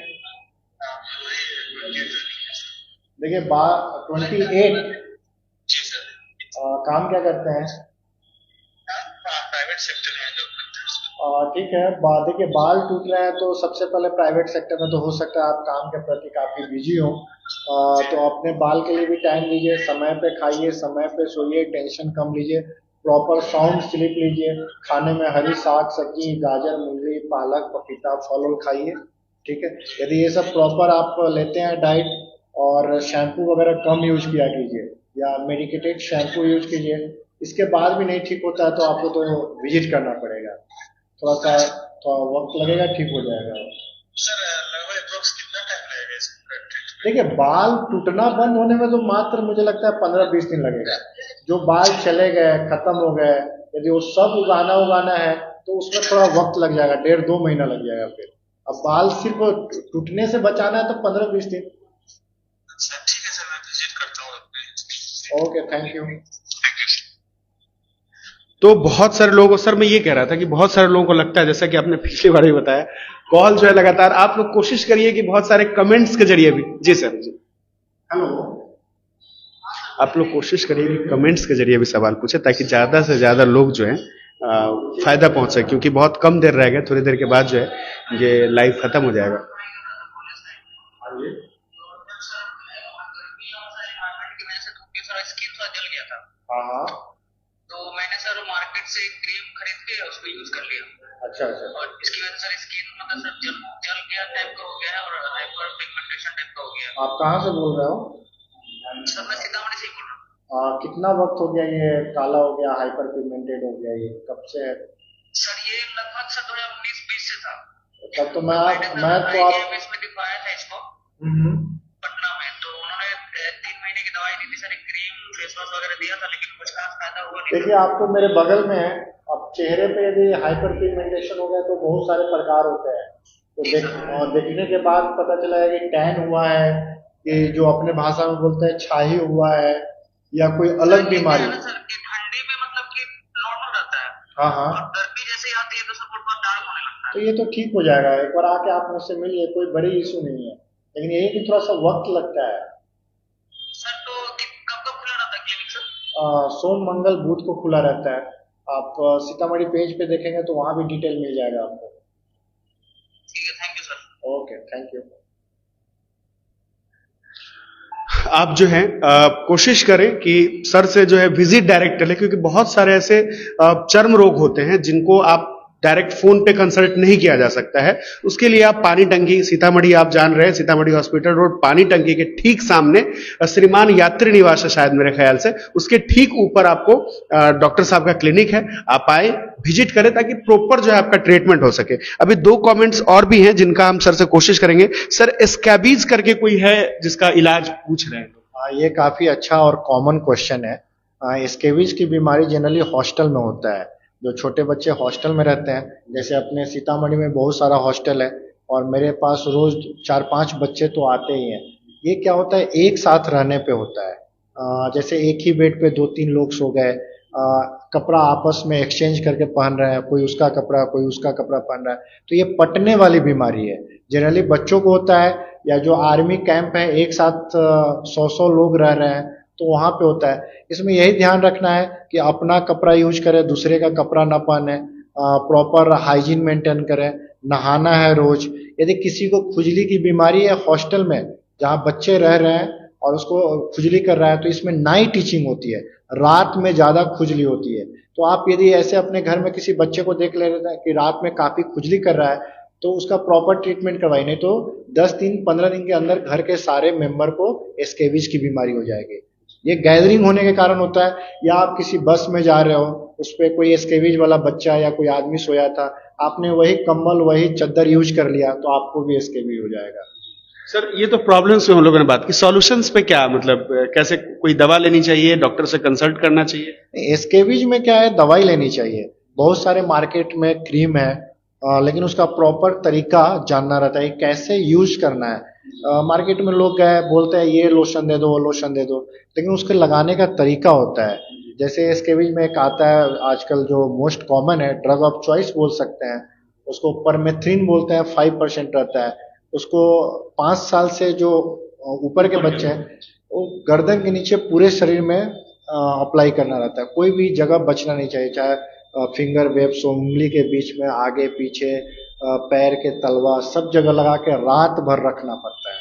Speaker 4: वही 28 है सर।
Speaker 2: देखिए, 28।
Speaker 4: जी सर।
Speaker 2: काम क्या करते हैं?
Speaker 4: प्राइवेट सेक्टर में जॉब करते हैं सर।
Speaker 2: ठीक है, देखिए बाल टूट रहे हैं तो सबसे पहले प्राइवेट सेक्टर में तो हो सकता है आप काम के प्रति काफी बिजी हो, तो अपने बाल के लिए भी टाइम लीजिए, समय पे खाइए, समय पे सोइए, टेंशन कम लीजिए, प्रॉपर साउंड स्लीप लीजिए, खाने में हरी साग सब्जी, गाजर, मूली, पालक, पपीता, फल उल खाइए, ठीक है? यदि ये सब प्रॉपर आप लेते हैं डाइट, और शैम्पू वगैरह कम यूज किया कीजिए, या मेडिकेटेड शैम्पू यूज कीजिए, इसके बाद भी नहीं ठीक होता है तो आपको तो विजिट करना पड़ेगा, थोड़ा वक्त लगेगा, ठीक हो जाएगा।
Speaker 4: सर लगभग अप्रोक्स कितना टाइम लगेगा इसका ट्रीटमेंट?
Speaker 2: देखिए, बाल टूटना बंद होने में तो मात्र मुझे लगता है 15-20 दिन लगेगा। जो बाल चले गए, खत्म हो गए, यदि वो सब उगाना है तो उसमें थोड़ा वक्त लग जाएगा, 1.5-2 महीना लग जाएगा फिर। अब बाल सिर्फ टूटने से बचाना है तो 15-20 दिन।
Speaker 4: सर ठीक है सर, मैं विजिट करता हूँ अपने।
Speaker 2: Okay, thank you.
Speaker 4: Thank you sir.
Speaker 1: तो बहुत सारे लोगों को, सर मैं ये कह रहा था कि बहुत सारे लोगों को लगता है, जैसा कि आपने पिछली बार भी बताया, कॉल जो है लगातार, आप लोग कोशिश करिए कि बहुत सारे कमेंट्स के जरिए भी, जी सर जी,
Speaker 2: हेलो,
Speaker 1: आप लोग कोशिश करिए कि कमेंट्स के जरिए भी सवाल पूछे, ताकि ज्यादा से ज्यादा लोग जो है फायदा पहुंचे, क्योंकि बहुत कम देर रह गया, थोड़ी देर के बाद जो है ये लाइव खत्म हो जाएगा।
Speaker 5: स्किन थोड़ा जल गया था,
Speaker 2: हाँ,
Speaker 5: तो मैंने सर मार्केट से एक क्रीम खरीद के उसको यूज कर लिया,
Speaker 2: अच्छा,
Speaker 5: और इसकी वजह से सर स्किन मतलब सर जल गया टाइप का हो गया है, और हाइपर पिगमेंटेशन टाइप का हो गया है।
Speaker 2: आप कहाँ से बोल रहे हो?
Speaker 5: सर मैं सीतामढ़ी से ही बोल रहा हूँ।
Speaker 2: कितना वक्त हो गया ये काला हो गया, हाइपर पिगमेंटेड हो गया, ये कब से है?
Speaker 5: सर ये लगभग सर 2019-20 से था।
Speaker 2: तब तो मैं तो आप
Speaker 5: IDMS में दिखाया था इसको पटना में, तो उन्होंने 3 महीने की दवाई दी थी सर, एक क्रीम फेस वॉश वगैरह दिया था, लेकिन कुछ खास फायदा हुआ नहीं।
Speaker 2: देखिए, आप तो मेरे बगल में है। अब चेहरे पे यदि हाइपर पिगमेंटेशन हो गया तो बहुत सारे प्रकार होते हैं, तो देखने के बाद पता चला है कि टैन हुआ है, कि जो अपने भाषा में बोलते हैं छाई हुआ है, या कोई अलग बीमारी।
Speaker 5: सर कि ठंडी में मतलब कि नॉर्मल रहता है,
Speaker 2: हाँ हाँ,
Speaker 5: और गर्मी जैसे ही आती है तो सब बहुत डार्क होने लगता है।
Speaker 2: तो ये तो ठीक हो जाएगा, एक बार आके आप मुझसे मिलिए, कोई बड़ी इशू नहीं है, लेकिन यही कि थोड़ा सा वक्त लगता है।
Speaker 5: सर तो कब कब खुला रहता है क्लिनिक सर?
Speaker 2: सोम मंगल बुध को खुला रहता है। आप सीतामढ़ी पेज पे देखेंगे तो वहां भी डिटेल मिल जाएगा आपको।
Speaker 5: ठीक है, thank you sir.
Speaker 2: Okay, thank you.
Speaker 1: आप जो है कोशिश करें कि सर से जो है विजिट डायरेक्ट लें, क्योंकि बहुत सारे ऐसे चर्म रोग होते हैं जिनको आप डायरेक्ट फोन पे कंसल्ट नहीं किया जा सकता है। उसके लिए आप पानी टंकी, सीतामढ़ी आप जान रहे हैं, सीतामढ़ी हॉस्पिटल रोड पानी टंकी के ठीक सामने श्रीमान यात्री निवास है शायद मेरे ख्याल से, उसके ठीक ऊपर आपको डॉक्टर साहब का क्लिनिक है। आप आए, विजिट करें, ताकि प्रॉपर जो है आपका ट्रीटमेंट हो सके। अभी 2 कमेंट्स और भी हैं जिनका हम सर से कोशिश करेंगे। सर स्कैबीज करके कोई है जिसका इलाज पूछ रहे हैं लोग?
Speaker 2: ये काफी अच्छा और कॉमन क्वेश्चन है। स्केबिज की बीमारी जनरली हॉस्टल में होता है, जो छोटे बच्चे हॉस्टल में रहते हैं, जैसे अपने सीतामढ़ी में बहुत सारा हॉस्टल है, और मेरे पास रोज 4-5 बच्चे तो आते ही हैं। ये क्या होता है, एक साथ रहने पे होता है। जैसे एक ही बेड पे 2-3 लोग सो गए, कपड़ा आपस में एक्सचेंज करके पहन रहे हैं, कोई उसका कपड़ा कोई उसका कपड़ा पहन रहा है, तो ये पटने वाली बीमारी है। जनरली बच्चों को होता है, या जो आर्मी कैंप है एक साथ 100 लोग रह रहे हैं तो वहां पे होता है। इसमें यही ध्यान रखना है कि अपना कपड़ा यूज करें, दूसरे का कपड़ा ना पहने, प्रॉपर हाइजीन मेंटेन करें, नहाना है रोज। यदि किसी को खुजली की बीमारी है हॉस्टल में जहाँ बच्चे रह रहे हैं और उसको खुजली कर रहा है तो इसमें नाइट टीचिंग होती है, रात में ज्यादा खुजली होती है। तो आप यदि ऐसे अपने घर में किसी बच्चे को देख ले रहे हैं कि रात में काफी खुजली कर रहा है तो उसका प्रॉपर ट्रीटमेंट करवाइए, नहीं तो 10 दिन 15 दिन के अंदर घर के सारे मेंबर को स्केबिज की बीमारी हो जाएगी। ये गैदरिंग होने के कारण होता है, या आप किसी बस में जा रहे हो उस पर कोई स्केबिज वाला बच्चा या कोई आदमी सोया था, आपने वही कंबल वही चादर यूज कर लिया तो आपको भी स्केबिज हो जाएगा।
Speaker 1: सर ये तो प्रॉब्लम्स में हम लोगों ने बात की, सॉल्यूशंस पे क्या मतलब कैसे, कोई दवा लेनी चाहिए, डॉक्टर से कंसल्ट करना चाहिए?
Speaker 2: स्केबिज में क्या है, दवाई लेनी चाहिए। बहुत सारे मार्केट में क्रीम है, लेकिन उसका प्रॉपर तरीका जानना रहता है कैसे यूज करना है। मार्केट में लोग गए बोलते हैं ये लोशन दे दो वो लोशन दे दो, लेकिन उसके लगाने का तरीका होता है। जैसे स्केबिज में एक आता है आजकल जो मोस्ट कॉमन है, ड्रग ऑफ चॉइस बोल सकते हैं उसको, परमेथ्रिन बोलते हैं, 5% रहता है। उसको 5 साल से जो ऊपर के बच्चे हैं वो गर्दन के नीचे पूरे शरीर में अप्लाई करना रहता है, कोई भी जगह बचना नहीं चाहिए, चाहे फिंगर वेब्स, उंगली के बीच में, आगे पीछे, पैर के तलवा, सब जगह लगा के रात भर रखना पड़ता है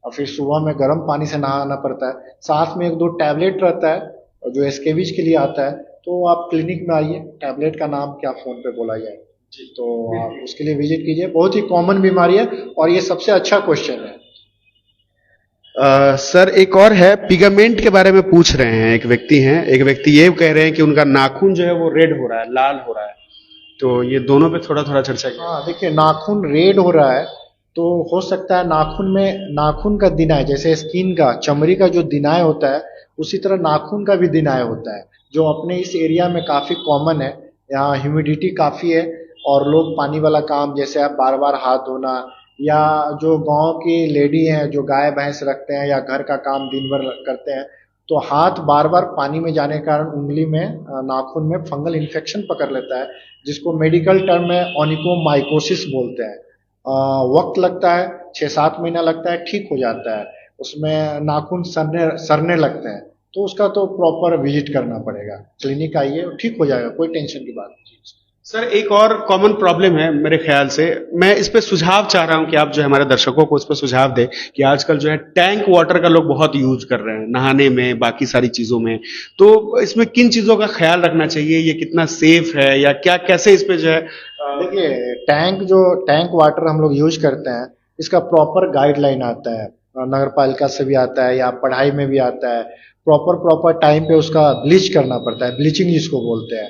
Speaker 2: और फिर सुबह में गर्म पानी से नहाना पड़ता है। साथ में 1-2 टैबलेट रहता है जो स्केबिज के लिए आता है, तो आप क्लिनिक में आइए, टैबलेट का नाम क्या फोन पे बोला जाए तो आप उसके लिए विजिट कीजिए। बहुत ही कॉमन बीमारी है और ये सबसे अच्छा क्वेश्चन है।
Speaker 1: सर एक और है, पिगामेंट के बारे में पूछ रहे हैं, एक व्यक्ति ये कह रहे हैं कि उनका नाखून जो है वो रेड हो रहा है, लाल हो रहा है, तो ये दोनों पे थोड़ा थोड़ा चर्चा कीजिए।
Speaker 2: हाँ देखिए, नाखून रेड हो रहा है तो हो सकता है नाखून में, नाखून का दिनाय, जैसे स्किन का, चमड़ी का जो दिनाय होता है उसी तरह नाखून का भी दिनाय होता है, जो अपने इस एरिया में काफी कॉमन है। यहाँ ह्यूमिडिटी काफी है और लोग पानी वाला काम, जैसे आप बार बार हाथ धोना, या जो गांव की लेडी हैं जो गाय भैंस रखते हैं या घर का काम दिन भर करते हैं, तो हाथ बार बार पानी में जाने के कारण उंगली में, नाखून में फंगल इन्फेक्शन पकड़ लेता है, जिसको मेडिकल टर्म में ओनिकोमाइकोसिस बोलते हैं। वक्त लगता है, 6-7 महीना लगता है, ठीक हो जाता है, उसमें नाखून सरने लगते हैं, तो उसका तो प्रॉपर विजिट करना पड़ेगा, क्लिनिक आइए, ठीक हो जाएगा, कोई टेंशन की बात नहीं।
Speaker 1: सर एक और कॉमन प्रॉब्लम है मेरे ख्याल से, मैं इस पे सुझाव चाह रहा हूं कि आप जो है हमारे दर्शकों को इस पे सुझाव दें कि आजकल जो है टैंक वाटर का लोग बहुत यूज कर रहे हैं नहाने में, बाकी सारी चीजों में, तो इसमें किन चीजों का ख्याल रखना चाहिए, ये कितना सेफ है या क्या, कैसे इस पे जो है?
Speaker 2: देखिए, टैंक वाटर हम लोग यूज करते हैं, इसका प्रॉपर गाइडलाइन आता है, नगर पालिका से भी आता है या पढ़ाई में भी आता है। प्रॉपर टाइम पे उसका ब्लीच करना पड़ता है, ब्लीचिंग जिसको बोलते हैं।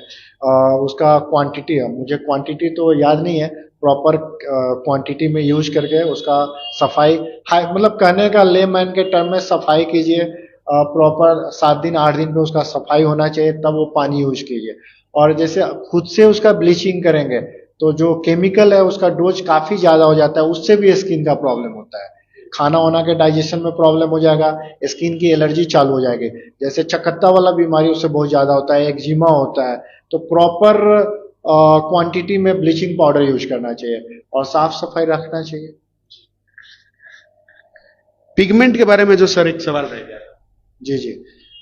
Speaker 2: उसका क्वांटिटी है, मुझे क्वांटिटी तो याद नहीं है, प्रॉपर क्वांटिटी में यूज करके उसका सफाई, मतलब कहने का लेमैन के टर्म में सफाई कीजिए, प्रॉपर 7 दिन 8 दिन पे उसका सफाई होना चाहिए, तब वो पानी यूज कीजिए। और जैसे खुद से उसका ब्लीचिंग करेंगे तो जो केमिकल है उसका डोज काफी ज्यादा हो जाता है, उससे भी स्किन का प्रॉब्लम होता है, खाना वाना के डाइजेशन में प्रॉब्लम हो जाएगा, स्किन की एलर्जी चालू हो जाएगी, जैसे चकत्ता वाला बीमारी उससे बहुत ज्यादा होता है, एक्जिमा होता है। तो प्रॉपर क्वांटिटी में ब्लीचिंग पाउडर यूज करना चाहिए और साफ सफाई रखना चाहिए।
Speaker 1: पिगमेंट के बारे में जो सर एक सवाल रह गया।
Speaker 2: जी,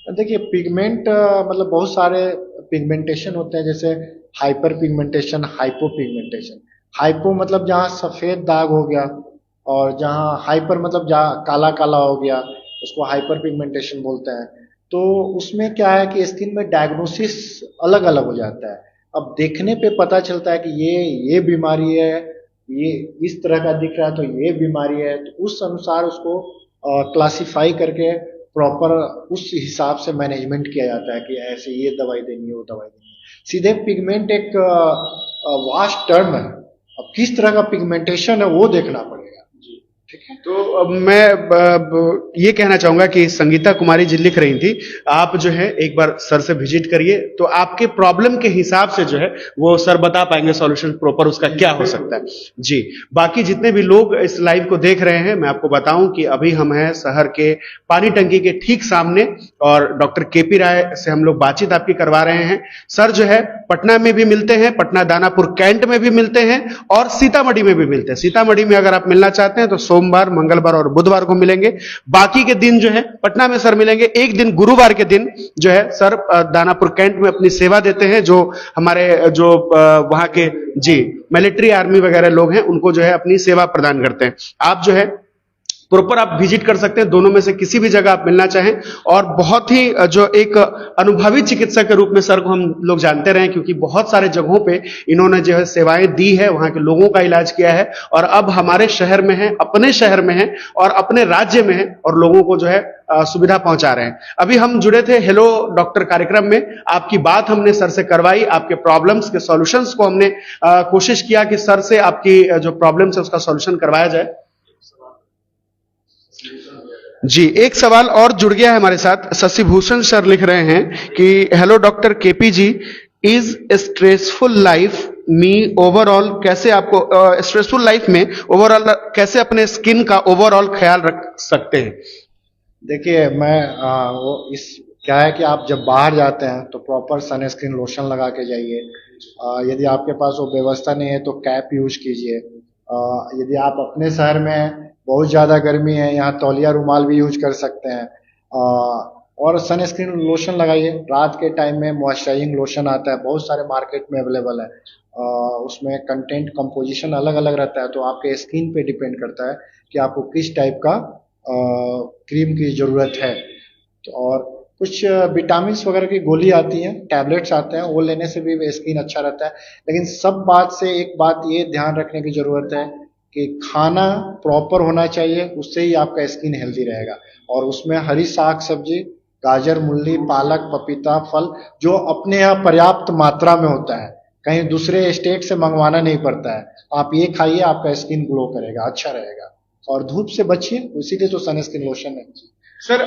Speaker 2: देखिए पिगमेंट मतलब बहुत सारे पिगमेंटेशन होते हैं, जैसे hyper pigmentation, hypo pigmentation. Hypo मतलब जहाँ सफेद दाग हो गया, और जहाँ हाइपर मतलब जहाँ काला काला हो गया, उसको हाइपर पिगमेंटेशन बोलते हैं। तो उसमें क्या है कि स्किन में डायग्नोसिस अलग अलग हो जाता है। अब देखने पे पता चलता है कि ये बीमारी है, ये इस तरह का दिख रहा है तो ये बीमारी है, तो उस अनुसार उसको क्लासिफाई करके प्रॉपर उस हिसाब से मैनेजमेंट किया जाता है कि ऐसे ये दवाई देनी है, वो दवाई देनी है। सीधे पिगमेंट एक वास्ट टर्म है, अब किस तरह का पिगमेंटेशन है वो देखना पड़ेगा। ठीक है,
Speaker 1: तो अब मैं ये कहना चाहूंगा कि संगीता कुमारी जी लिख रही थी, आप जो है एक बार सर से विजिट करिए, तो आपके प्रॉब्लम के हिसाब से जो है वो सर बता पाएंगे सॉल्यूशन प्रॉपर उसका क्या हो सकता है। जी, बाकी जितने भी लोग इस लाइव को देख रहे हैं, मैं आपको बताऊं कि अभी हम हैं शहर के पानी टंकी के ठीक सामने, और डॉक्टर केपी राय से हम लोग बातचीत आपकी करवा रहे हैं। सर जो है पटना में भी मिलते हैं, पटना दानापुर कैंट में भी मिलते हैं और सीतामढ़ी में भी मिलते हैं। सीतामढ़ी में अगर आप मिलना चाहते हैं तो सोमवार सोमवार, मंगलवार और बुधवार को मिलेंगे। बाकी के दिन जो है पटना में सर मिलेंगे। एक दिन गुरुवार के दिन जो है सर दानापुर कैंट में अपनी सेवा देते हैं। जो हमारे जो वहां के जी मिलिट्री आर्मी वगैरह लोग हैं उनको जो है अपनी सेवा प्रदान करते हैं। आप जो है प्रॉपर आप विजिट कर सकते हैं, दोनों में से किसी भी जगह आप मिलना चाहें। और बहुत ही जो एक अनुभवी चिकित्सक के रूप में सर को हम लोग जानते रहे, क्योंकि बहुत सारे जगहों पे इन्होंने जो है सेवाएं दी है, वहां के लोगों का इलाज किया है और अब हमारे शहर में है, अपने शहर में है और अपने राज्य में है और लोगों को जो है सुविधा पहुंचा रहे हैं। अभी हम जुड़े थे हेलो डॉक्टर कार्यक्रम में, आपकी बात हमने सर से करवाई, आपके प्रॉब्लम्स के सॉल्यूशंस को हमने कोशिश किया कि सर से आपकी जो प्रॉब्लम्स है उसका सॉल्यूशन करवाया जाए। जी, एक सवाल और जुड़ गया है हमारे साथ। शशि भूषण सर लिख रहे हैं कि hello doctor KP ji, is stressful life मी ओवरऑल, कैसे आपको स्ट्रेसफुल लाइफ में ओवरऑल कैसे अपने स्किन का ओवरऑल ख्याल रख सकते हैं?
Speaker 2: देखिए मैं वो इस क्या है कि आप जब बाहर जाते हैं तो प्रॉपर सनस्क्रीन लोशन लगा के जाइए। यदि आपके पास वो व्यवस्था नहीं है तो कैप यूज कीजिए। यदि आप अपने शहर में बहुत ज़्यादा गर्मी है, यहाँ तौलिया रुमाल भी यूज कर सकते हैं। और सनस्क्रीन लोशन लगाइए। रात के टाइम में मॉइस्चराइजिंग लोशन आता है, बहुत सारे मार्केट में अवेलेबल है। उसमें कंटेंट कंपोजिशन अलग अलग रहता है, तो आपके स्किन पे डिपेंड करता है कि आपको किस टाइप का क्रीम की ज़रूरत है। तो और कुछ विटामिन वगैरह की गोली आती हैं, टैबलेट्स आते हैं, वो लेने से भी स्किन अच्छा रहता है। लेकिन सब बात से एक बात ये ध्यान रखने की ज़रूरत है कि खाना प्रॉपर होना चाहिए, उससे ही आपका स्किन हेल्दी रहेगा। और उसमें हरी साग सब्जी, गाजर, मूली, पालक, पपीता, फल जो अपने यहाँ पर्याप्त मात्रा में होता है, कहीं दूसरे स्टेट से मंगवाना नहीं पड़ता है। आप ये खाइए, आपका स्किन ग्लो करेगा, अच्छा रहेगा। और धूप से बचिए, इसीलिए तो सनस्क्रीन लोशन है।
Speaker 1: सर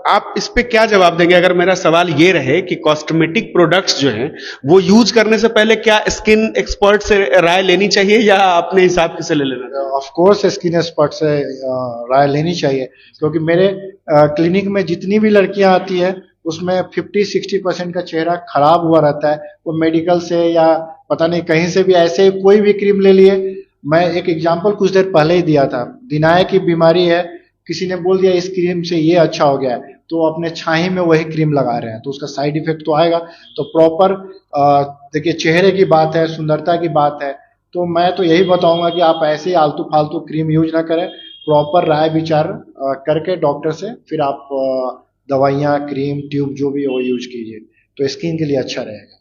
Speaker 1: आप इस पे क्या जवाब देंगे अगर मेरा सवाल ये रहे कि कॉस्मेटिक प्रोडक्ट्स जो हैं वो यूज करने से पहले क्या स्किन एक्सपर्ट से राय लेनी चाहिए या अपने हिसाब से ले लेना?
Speaker 2: ऑफ कोर्स स्किन एक्सपर्ट से राय लेनी चाहिए, क्योंकि मेरे क्लिनिक में जितनी भी लड़कियां आती है उसमें 50-60% का चेहरा खराब हुआ रहता है। वो मेडिकल से या पता नहीं कहीं से भी ऐसे कोई भी क्रीम ले लिए। मैं एक एग्जांपल कुछ देर पहले ही दिया था, दिनाय की बीमारी है, किसी ने बोल दिया इस क्रीम से ये अच्छा हो गया है, तो अपने छाही में वही क्रीम लगा रहे हैं, तो उसका साइड इफेक्ट तो आएगा। तो प्रॉपर देखिए, चेहरे की बात है, सुंदरता की बात है, तो मैं तो यही बताऊंगा कि आप ऐसे ही आलतू फालतू क्रीम यूज ना करें। प्रॉपर राय विचार करके डॉक्टर से फिर आप दवाइयाँ, क्रीम, ट्यूब जो भी वो यूज कीजिए, तो स्किन के लिए अच्छा रहेगा।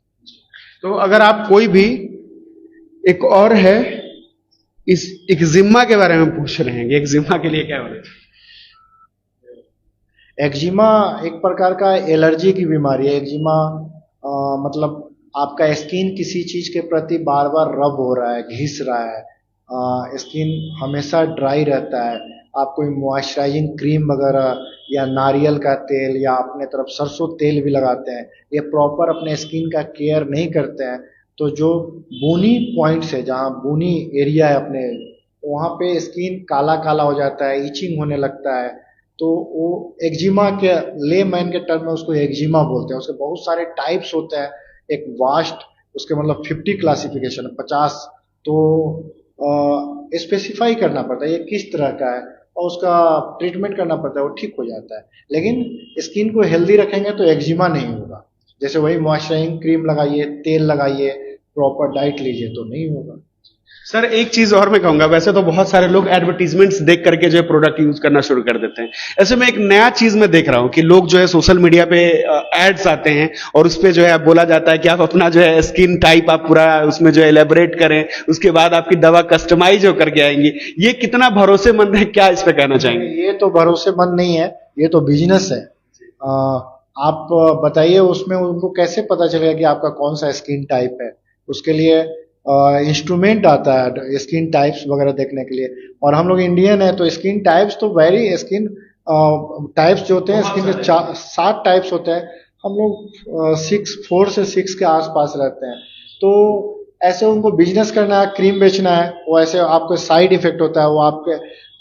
Speaker 1: तो अगर आप कोई भी एक और है इस एक्जिमा के बारे में पूछ रहे हैं, एक्जिमा के लिए क्या हो रहा है?
Speaker 2: एक्जिमा एक प्रकार का एलर्जी की बीमारी है। एक्जिमा मतलब आपका स्किन किसी चीज के प्रति बार बार रब हो रहा है, घिस रहा है, स्किन हमेशा ड्राई रहता है। आप कोई मॉइस्चराइजिंग क्रीम वगैरह या नारियल का तेल या अपने तरफ सरसों तेल भी लगाते हैं, ये प्रॉपर अपने स्किन का केयर नहीं करते हैं, तो जो बुनी पॉइंट्स है, जहाँ बुनी एरिया है अपने, वहाँ पे स्किन काला काला हो जाता है, इचिंग होने लगता है। तो वो एक्जिमा के ले मैन के टर्म में उसको एक्जिमा बोलते हैं। उसके बहुत सारे टाइप्स होते हैं, एक वास्ट उसके मतलब 50 क्लासिफिकेशन 50, तो स्पेसिफाई करना पड़ता है ये किस तरह का है और उसका ट्रीटमेंट करना पड़ता है, वो ठीक हो जाता है। लेकिन स्किन को हेल्दी रखेंगे तो एक्जिमा नहीं होगा। जैसे वही मॉइस्चराइजिंग क्रीम लगाइए, तेल लगाइए, प्रॉपर डाइट लीजिए, तो नहीं होगा।
Speaker 1: सर एक चीज और मैं कहूंगा, वैसे तो बहुत सारे लोग एडवर्टीजमेंट्स देख करके जो है प्रोडक्ट यूज करना शुरू कर देते हैं। ऐसे में एक नया चीज मैं देख रहा हूं कि लोग जो है सोशल मीडिया पे एड्स आते हैं और उस पे जो है बोला जाता है कि आप अपना जो है स्किन टाइप आप पूरा उसमें जो है एलेबोरेट करें, उसके बाद आपकी दवा कस्टमाइज होकर के आएंगी। ये कितना भरोसेमंद है, क्या इस पे कहना चाहेंगे?
Speaker 2: ये तो भरोसेमंद नहीं है, ये तो बिजनेस है। आप बताइए उसमें उनको कैसे पता चलेगा कि आपका कौन सा स्किन टाइप है? उसके लिए इंस्ट्रूमेंट आता है स्किन टाइप्स वगैरह देखने के लिए, और हम लोग इंडियन है तो स्किन टाइप्स तो वेरी स्किन टाइप्स जो होते हैं स्किन के 7 टाइप्स होते हैं। हम लोग 4 से 6 के आसपास रहते हैं। तो ऐसे उनको बिजनेस करना है, क्रीम बेचना है, वो ऐसे आपको साइड इफेक्ट होता है, वो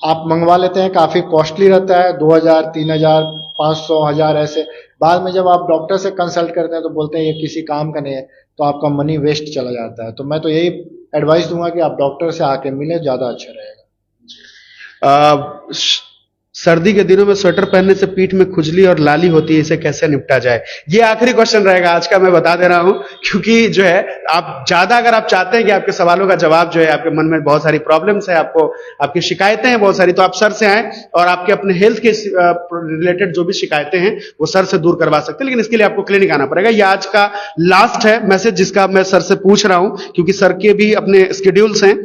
Speaker 2: आप मंगवा लेते हैं, काफी कॉस्टली रहता है, 2000, 3000, 500, 1000 ऐसे। बाद में जब आप डॉक्टर से कंसल्ट करते हैं तो बोलते हैं ये किसी काम का नहीं है, तो आपका मनी वेस्ट चला जाता है। तो मैं तो यही एडवाइस दूंगा कि आप डॉक्टर से आके मिले, ज्यादा अच्छा रहेगा।
Speaker 1: सर्दी के दिनों में स्वेटर पहनने से पीठ में खुजली और लाली होती है, इसे कैसे निपटा जाए? ये आखिरी क्वेश्चन रहेगा आज का, मैं बता दे रहा हूं, क्योंकि जो है आप ज्यादा अगर आप चाहते हैं कि आपके सवालों का जवाब जो है, आपके मन में बहुत सारी प्रॉब्लम्स है, आपको आपकी शिकायतें हैं बहुत सारी, तो आप सर से आए और आपके अपने हेल्थ के रिलेटेड जो भी शिकायतें हैं वो सर से दूर करवा सकते हैं। लेकिन इसके लिए आपको क्लिनिक आना पड़ेगा। ये आज का लास्ट है मैसेज जिसका मैं सर से पूछ रहा हूं, क्योंकि सर के भी अपने स्केड्यूल्स हैं।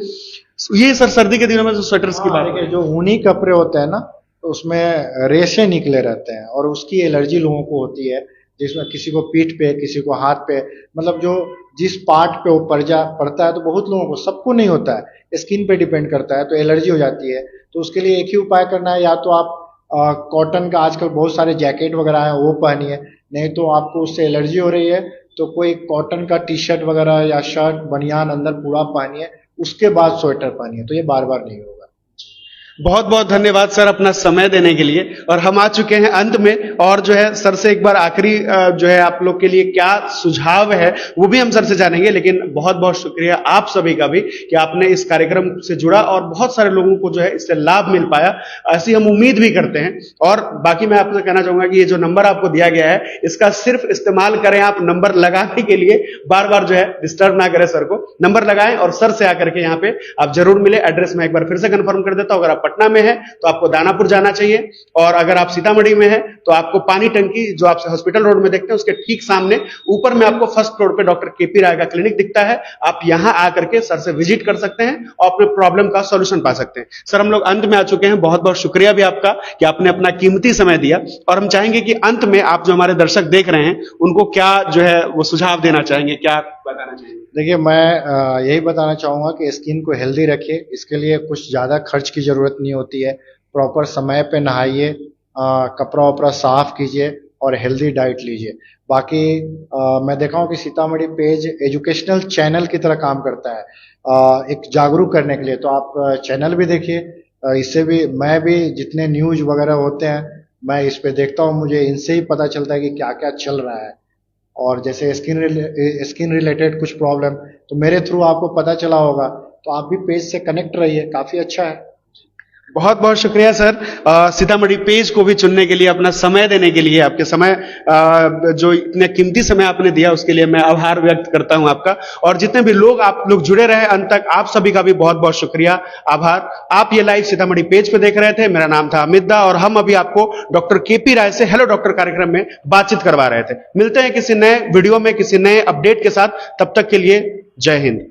Speaker 1: ये सर सर्दी के दिनों में जो स्वेटर्स की बात है,
Speaker 2: जो ऊनी कपड़े होते हैं ना, तो उसमें रेशे निकले रहते हैं और उसकी एलर्जी लोगों को होती है, जिसमें किसी को पीठ पे, किसी को हाथ पे, मतलब जो जिस पार्ट पे वो पड़ता है, तो बहुत लोगों को, सबको नहीं होता है, स्किन पे डिपेंड करता है, तो एलर्जी हो जाती है। तो उसके लिए एक ही उपाय करना है, या तो आप कॉटन का आजकल बहुत सारे जैकेट वगैरह है वो पहनिए, नहीं तो आपको उससे एलर्जी हो रही है तो कोई कॉटन का टी शर्ट वगैरह या शर्ट बनियान अंदर पूरा पहनिए, उसके बाद स्वेटर पहनिए, तो ये बार बार नहीं होगा।
Speaker 1: बहुत बहुत धन्यवाद सर अपना समय देने के लिए। और हम आ चुके हैं अंत में, और जो है सर से एक बार आखिरी जो है आप लोग के लिए क्या सुझाव है वो भी हम सर से जानेंगे। लेकिन बहुत बहुत शुक्रिया आप सभी का भी कि आपने इस कार्यक्रम से जुड़ा और बहुत सारे लोगों को जो है इससे लाभ मिल पाया, ऐसी हम उम्मीद भी करते हैं। और बाकी मैं आपसे कहना चाहूंगा कि ये जो नंबर आपको दिया गया है इसका सिर्फ इस्तेमाल करें आप नंबर लगाने के लिए, बार बार जो है डिस्टर्ब ना करें सर को, नंबर लगाएं और सर से आकर के यहाँ पे आप जरूर मिले। एड्रेस मैं एक बार फिर से कंफर्म कर देता हूं, अगर आप पटना में है तो आपको दानापुर जाना चाहिए, और अगर आप सीतामढ़ी में है तो आपको पानी टंकी जो आप हॉस्पिटल रोड में देखते हैं उसके ठीक सामने ऊपर में आपको फर्स्ट फ्लोर पे डॉक्टर केपी राय का क्लिनिक दिखता है। आप यहां आकर के सर से विजिट कर सकते हैं और अपने प्रॉब्लम का सॉल्यूशन पा सकते हैं। सर हम लोग अंत में आ चुके हैं, बहुत बहुत शुक्रिया भी आपका कि आपने अपना कीमती समय दिया। और हम चाहेंगे कि अंत में आप जो हमारे दर्शक देख रहे हैं उनको क्या जो है वो सुझाव देना चाहेंगे, क्या बताना चाहेंगे?
Speaker 2: देखिए, मैं यही बताना चाहूँगा कि स्किन को हेल्दी रखिए, इसके लिए कुछ ज़्यादा खर्च की ज़रूरत नहीं होती है। प्रॉपर समय पे नहाइए, कपड़ा वपड़ा साफ कीजिए और हेल्दी डाइट लीजिए। बाकी मैं देखा हूँ कि सीतामढ़ी पेज एजुकेशनल चैनल की तरह काम करता है, एक जागरूक करने के लिए, तो आप चैनल भी देखिए। इससे भी मैं भी जितने न्यूज़ वगैरह होते हैं मैं इस पे देखता हूँ, मुझे इनसे ही पता चलता है कि क्या क्या चल रहा है। और जैसे स्किन रिलेटेड कुछ प्रॉब्लम तो मेरे थ्रू आपको पता चला होगा, तो आप भी पेज से कनेक्ट रहिए, काफ़ी अच्छा है।
Speaker 1: बहुत बहुत शुक्रिया सर, सीतामढ़ी पेज को भी चुनने के लिए, अपना समय देने के लिए, आपके समय जो इतने कीमती समय आपने दिया उसके लिए मैं आभार व्यक्त करता हूं आपका। और जितने भी लोग आप लोग जुड़े रहे अंत तक, आप सभी का भी बहुत बहुत शुक्रिया, आभार। आप ये लाइव सीतामढ़ी पेज पे देख रहे थे, मेरा नाम था अमित दा और हम अभी आपको डॉक्टर केपी राय से हेलो डॉक्टर कार्यक्रम में बातचीत करवा रहे थे। मिलते हैं किसी नए वीडियो में किसी नए अपडेट के साथ, तब तक के लिए जय हिंद।